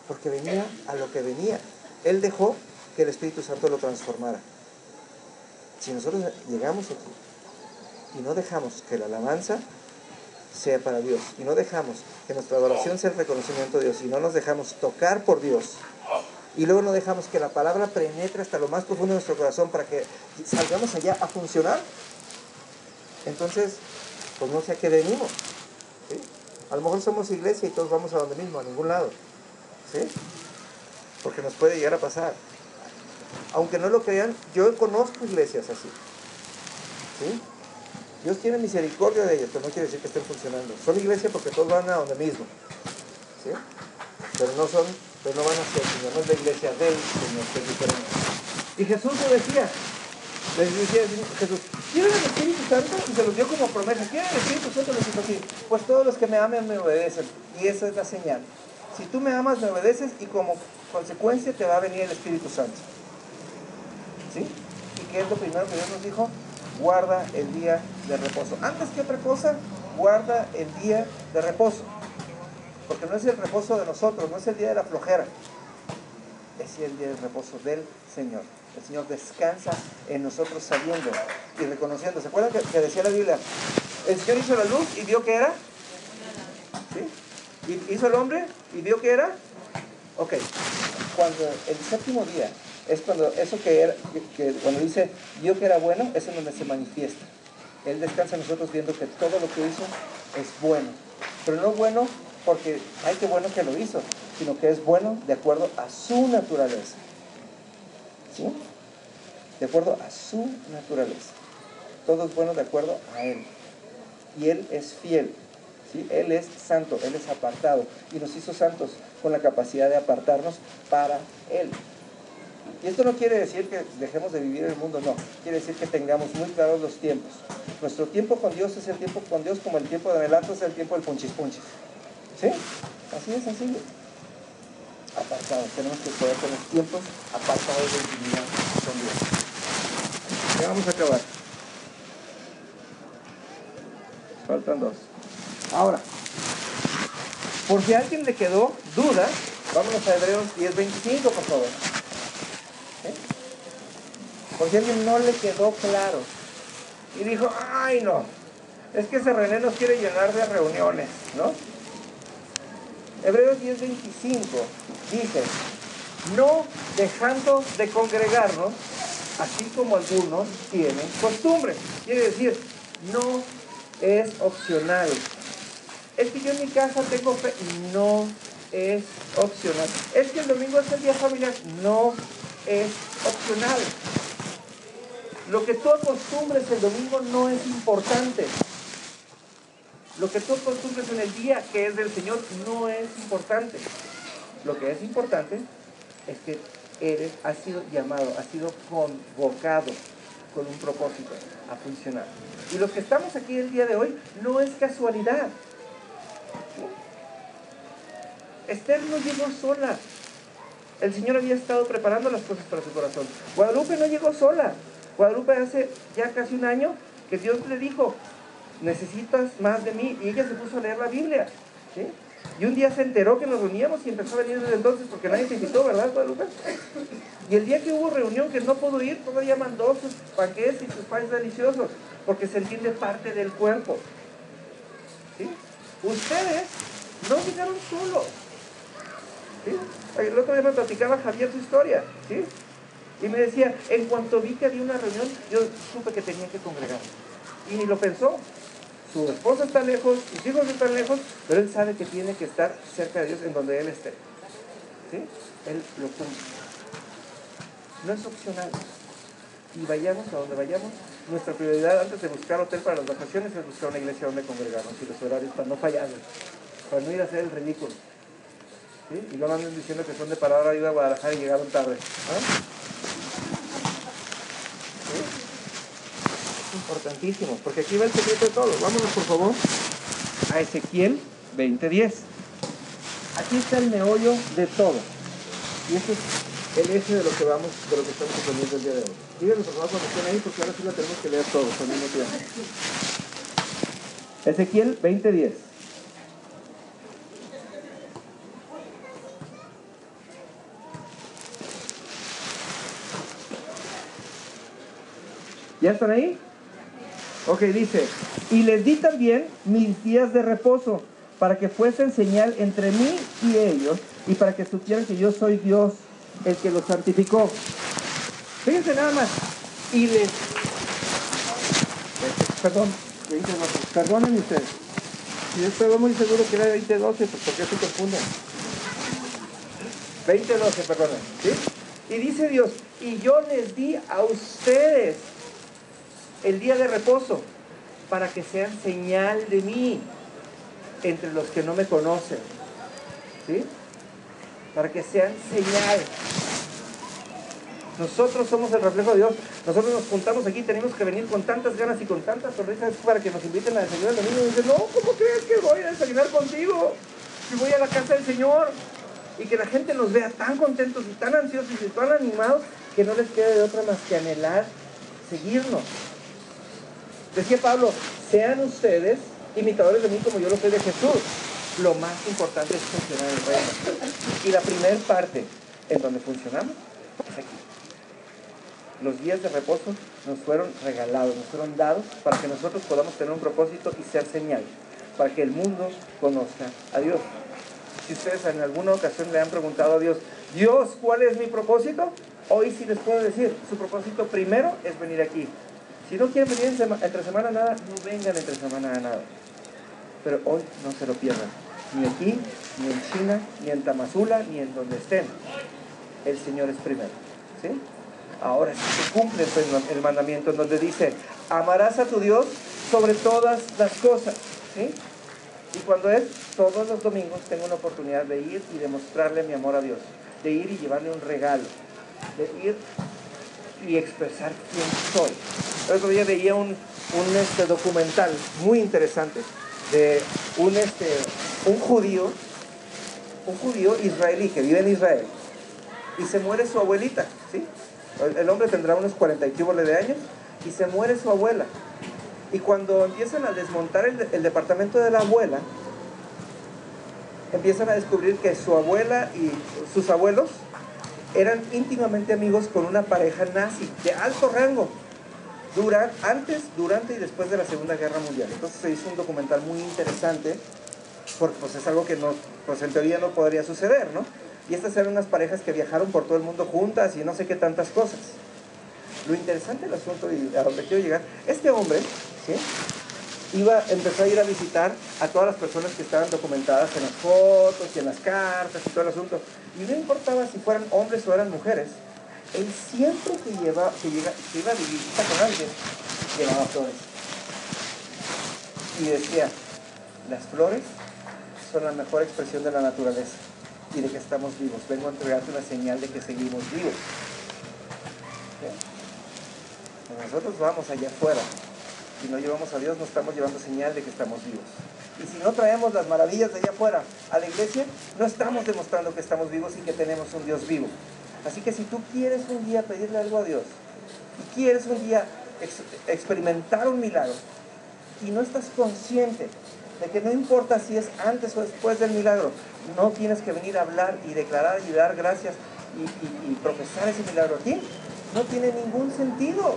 Porque venía a lo que venía. Él dejó que el Espíritu Santo lo transformara. Si nosotros llegamos aquí y no dejamos que la alabanza sea para Dios, y no dejamos que nuestra adoración sea el reconocimiento de Dios, y no nos dejamos tocar por Dios, y luego no dejamos que la palabra penetre hasta lo más profundo de nuestro corazón para que salgamos allá a funcionar, entonces, pues no sé a qué venimos, ¿sí? A lo mejor somos iglesia y todos vamos a donde mismo, a ningún lado, ¿sí? Porque nos puede llegar a pasar. Aunque no lo crean, yo conozco iglesias así, ¿sí? Dios tiene misericordia de ellos, pero no quiere decir que estén funcionando. Son iglesia porque todos van a donde mismo, ¿sí? Pero no van hacia el Señor, no es la iglesia del Señor, que es diferente. Y Jesús lo decía, les decía Jesús, ¿quieren el Espíritu Santo? Y se los dio como promesa. ¿Quieren el Espíritu Santo? Les dijo así, pues todos los que me amen me obedecen. Y esa es la señal. Si tú me amas, me obedeces, y como consecuencia te va a venir el Espíritu Santo. ¿Sí? ¿Y qué es lo primero que Dios nos dijo? Guarda el día de reposo. Antes que otra cosa, guarda el día de reposo. Porque no es el reposo de nosotros, no es el día de la flojera. Es el día de reposo del Señor. El Señor descansa en nosotros sabiendo y reconociendo. ¿Se acuerdan que decía la Biblia? El Señor hizo la luz y vio que era. ¿Sí? Y hizo el hombre y vio que era. Ok. Cuando el séptimo día es cuando eso que era, cuando dice vio que era bueno, es en donde se manifiesta. Él descansa en nosotros viendo que todo lo que hizo es bueno. Pero no bueno porque ay qué bueno que lo hizo, sino que es bueno de acuerdo a su naturaleza. ¿Sí? De acuerdo a su naturaleza. Todo es bueno de acuerdo a Él. Y Él es fiel. ¿Sí? Él es santo, Él es apartado. Y nos hizo santos con la capacidad de apartarnos para Él. Y esto no quiere decir que dejemos de vivir en el mundo, no. Quiere decir que tengamos muy claros los tiempos. Nuestro tiempo con Dios es el tiempo con Dios como el tiempo de Melato es el tiempo del punchis punchis. ¿Sí? Así de sencillo. Apartados. Tenemos que poder tener tiempos apartados de intimidad con Dios. Ya vamos a acabar. Faltan 2. Ahora, por si a alguien le quedó duda, vámonos a Hebreos 10:25, por favor. ¿Sí? Por si a alguien no le quedó claro y dijo, ay no, es que ese René nos quiere llenar de reuniones, ¿no? Hebreos 10:25 dice, no dejando de congregarnos, así como algunos tienen costumbre. Quiere decir, no es opcional. Es que yo en mi casa tengo fe, no es opcional. Es que el domingo es el día familiar, no es opcional. Lo que tú acostumbres el domingo no es importante. Lo que tú acostumbres en el día que es del Señor no es importante. Lo que es importante es que has sido llamado, has sido convocado con un propósito a funcionar. Y los que estamos aquí el día de hoy no es casualidad. Esther no llegó sola. El Señor había estado preparando las cosas para su corazón. Guadalupe no llegó sola. Guadalupe hace ya casi un año que Dios le dijo, necesitas más de mí. Y ella se puso a leer la Biblia. ¿Sí? Y un día se enteró que nos reuníamos y empezó a venir desde entonces porque nadie te invitó, ¿verdad, Guadalupe? Y el día que hubo reunión que no pudo ir, todavía mandó sus panqueques y sus panes deliciosos porque se entiende parte del cuerpo. ¿Sí? Ustedes no llegaron solos. ¿Sí? El otro día me platicaba Javier su historia, ¿sí? Y me decía, en cuanto vi que había una reunión, yo supe que tenía que congregar. Y ni lo pensó. Su esposa está lejos, sus hijos están lejos, pero él sabe que tiene que estar cerca de Dios en donde él esté. ¿Sí? Él lo cumple. No es opcional. Y vayamos a donde vayamos, nuestra prioridad antes de buscar hotel para las vacaciones es buscar una iglesia donde congregarnos y los horarios para no fallarles, para no ir a hacer el ridículo. ¿Sí? Y no anden diciendo que son de palabra, iba a Guadalajara y llegaron tarde. ¿Sí? Es importantísimo, porque aquí va el secreto de todo. Vámonos por favor a Ezequiel 20:10. Aquí está el meollo de todo. Y este es el eje de lo que estamos aprendiendo el día de hoy. Díganme por favor cuando estén ahí, porque ahora sí la tenemos que leer todos al mismo tiempo. Ezequiel 20:10. ¿Ya están ahí? Ok, dice, y les di también mis días de reposo, para que fuesen señal entre mí y ellos, y para que supieran que yo soy Dios, el que los santificó. Fíjense nada más. Y les... Perdón, perdonen ustedes. Yo estaba muy seguro que era 20:12, pues ¿por qué se confunden? 20:12, perdón. ¿Sí? Y dice Dios, y yo les di a ustedes el día de reposo, para que sean señal de mí entre los que no me conocen. ¿Sí? Para que sean señal. Nosotros somos el reflejo de Dios. Nosotros nos juntamos aquí, tenemos que venir con tantas ganas y con tantas sonrisas para que nos inviten a desayunar el domingo. Y dicen, no, ¿cómo crees que voy a desayunar contigo? Si voy a la casa del Señor. Y que la gente nos vea tan contentos y tan ansiosos y tan animados que no les quede de otra más que anhelar seguirnos. Decía Pablo, sean ustedes imitadores de mí como yo lo soy de Jesús. Lo más importante es funcionar el reino. Y la primera parte en donde funcionamos es aquí. Los días de reposo nos fueron regalados, nos fueron dados para que nosotros podamos tener un propósito y ser señal, para que el mundo conozca a Dios. Si ustedes en alguna ocasión le han preguntado a Dios, Dios, ¿cuál es mi propósito? Hoy sí les puedo decir, su propósito primero es venir aquí. Si no quieren venir entre semana nada, no vengan entre semana a nada. Pero hoy no se lo pierdan, ni aquí, ni en China, ni en Tamazula, ni en donde estén. El Señor es primero, ¿sí? Ahora sí se cumple el mandamiento en donde dice, amarás a tu Dios sobre todas las cosas, ¿sí? Y cuando es, todos los domingos tengo una oportunidad de ir y demostrarle mi amor a Dios, de ir y llevarle un regalo, de ir y expresar quién soy. El otro día veía un documental muy interesante de un judío israelí que vive en Israel y se muere su abuelita, ¿sí? El hombre tendrá unos 40 y pico de años y se muere su abuela. Y cuando empiezan a desmontar el departamento de la abuela, empiezan a descubrir que su abuela y sus abuelos eran íntimamente amigos con una pareja nazi de alto rango, antes, durante y después de la Segunda Guerra Mundial. Entonces se hizo un documental muy interesante, porque pues es algo que no, pues en teoría no podría suceder, ¿no? Y estas eran unas parejas que viajaron por todo el mundo juntas y no sé qué tantas cosas. Lo interesante del asunto, y a donde quiero llegar, este hombre, ¿sí?, empezó a ir a visitar a todas las personas que estaban documentadas en las fotos y en las cartas y todo el asunto. Y no importaba si fueran hombres o eran mujeres, él siempre que iba a visitar con alguien, llevaba flores. Y decía, las flores son la mejor expresión de la naturaleza y de que estamos vivos. Vengo a entregarte una señal de que seguimos vivos. ¿Sí? Nosotros vamos allá afuera. Si no llevamos a Dios, no estamos llevando señal de que estamos vivos. Y si no traemos las maravillas de allá afuera a la iglesia, no estamos demostrando que estamos vivos y que tenemos un Dios vivo. Así que si tú quieres un día pedirle algo a Dios, y quieres un día experimentar un milagro, y no estás consciente de que no importa si es antes o después del milagro, no tienes que venir a hablar y declarar y dar gracias y profesar ese milagro aquí, no tiene ningún sentido.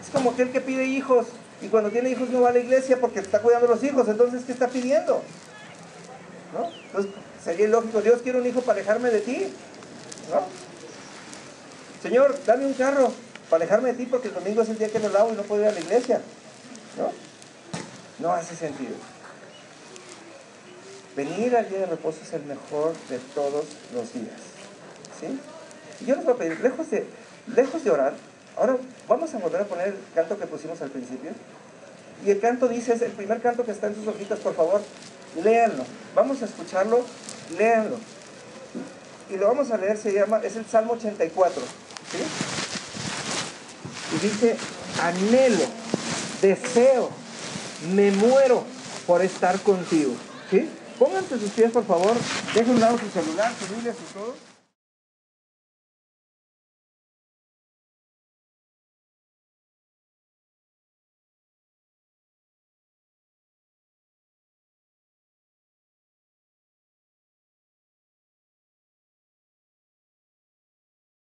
Es como aquel que pide hijos y cuando tiene hijos no va a la iglesia porque está cuidando a los hijos. Entonces, ¿qué está pidiendo? ¿No? Entonces, sería ilógico. Dios, quiere un hijo para alejarme de ti, ¿no? Señor, dame un carro para alejarme de ti porque el domingo es el día que lo lavo y no puedo ir a la iglesia, ¿no? No hace sentido. Venir al día de reposo es el mejor de todos los días, ¿sí? Y yo les voy a pedir, lejos de orar, ahora vamos a volver a poner el canto que pusimos al principio. Y el canto dice, es el primer canto que está en sus hojitas, por favor, léanlo. Vamos a escucharlo, léanlo. Y lo vamos a leer, es el Salmo 84, ¿sí? Y dice, anhelo, deseo, me muero por estar contigo, ¿sí? Pónganse sus pies, por favor, dejen a un lado su celular, su Biblia, su todo.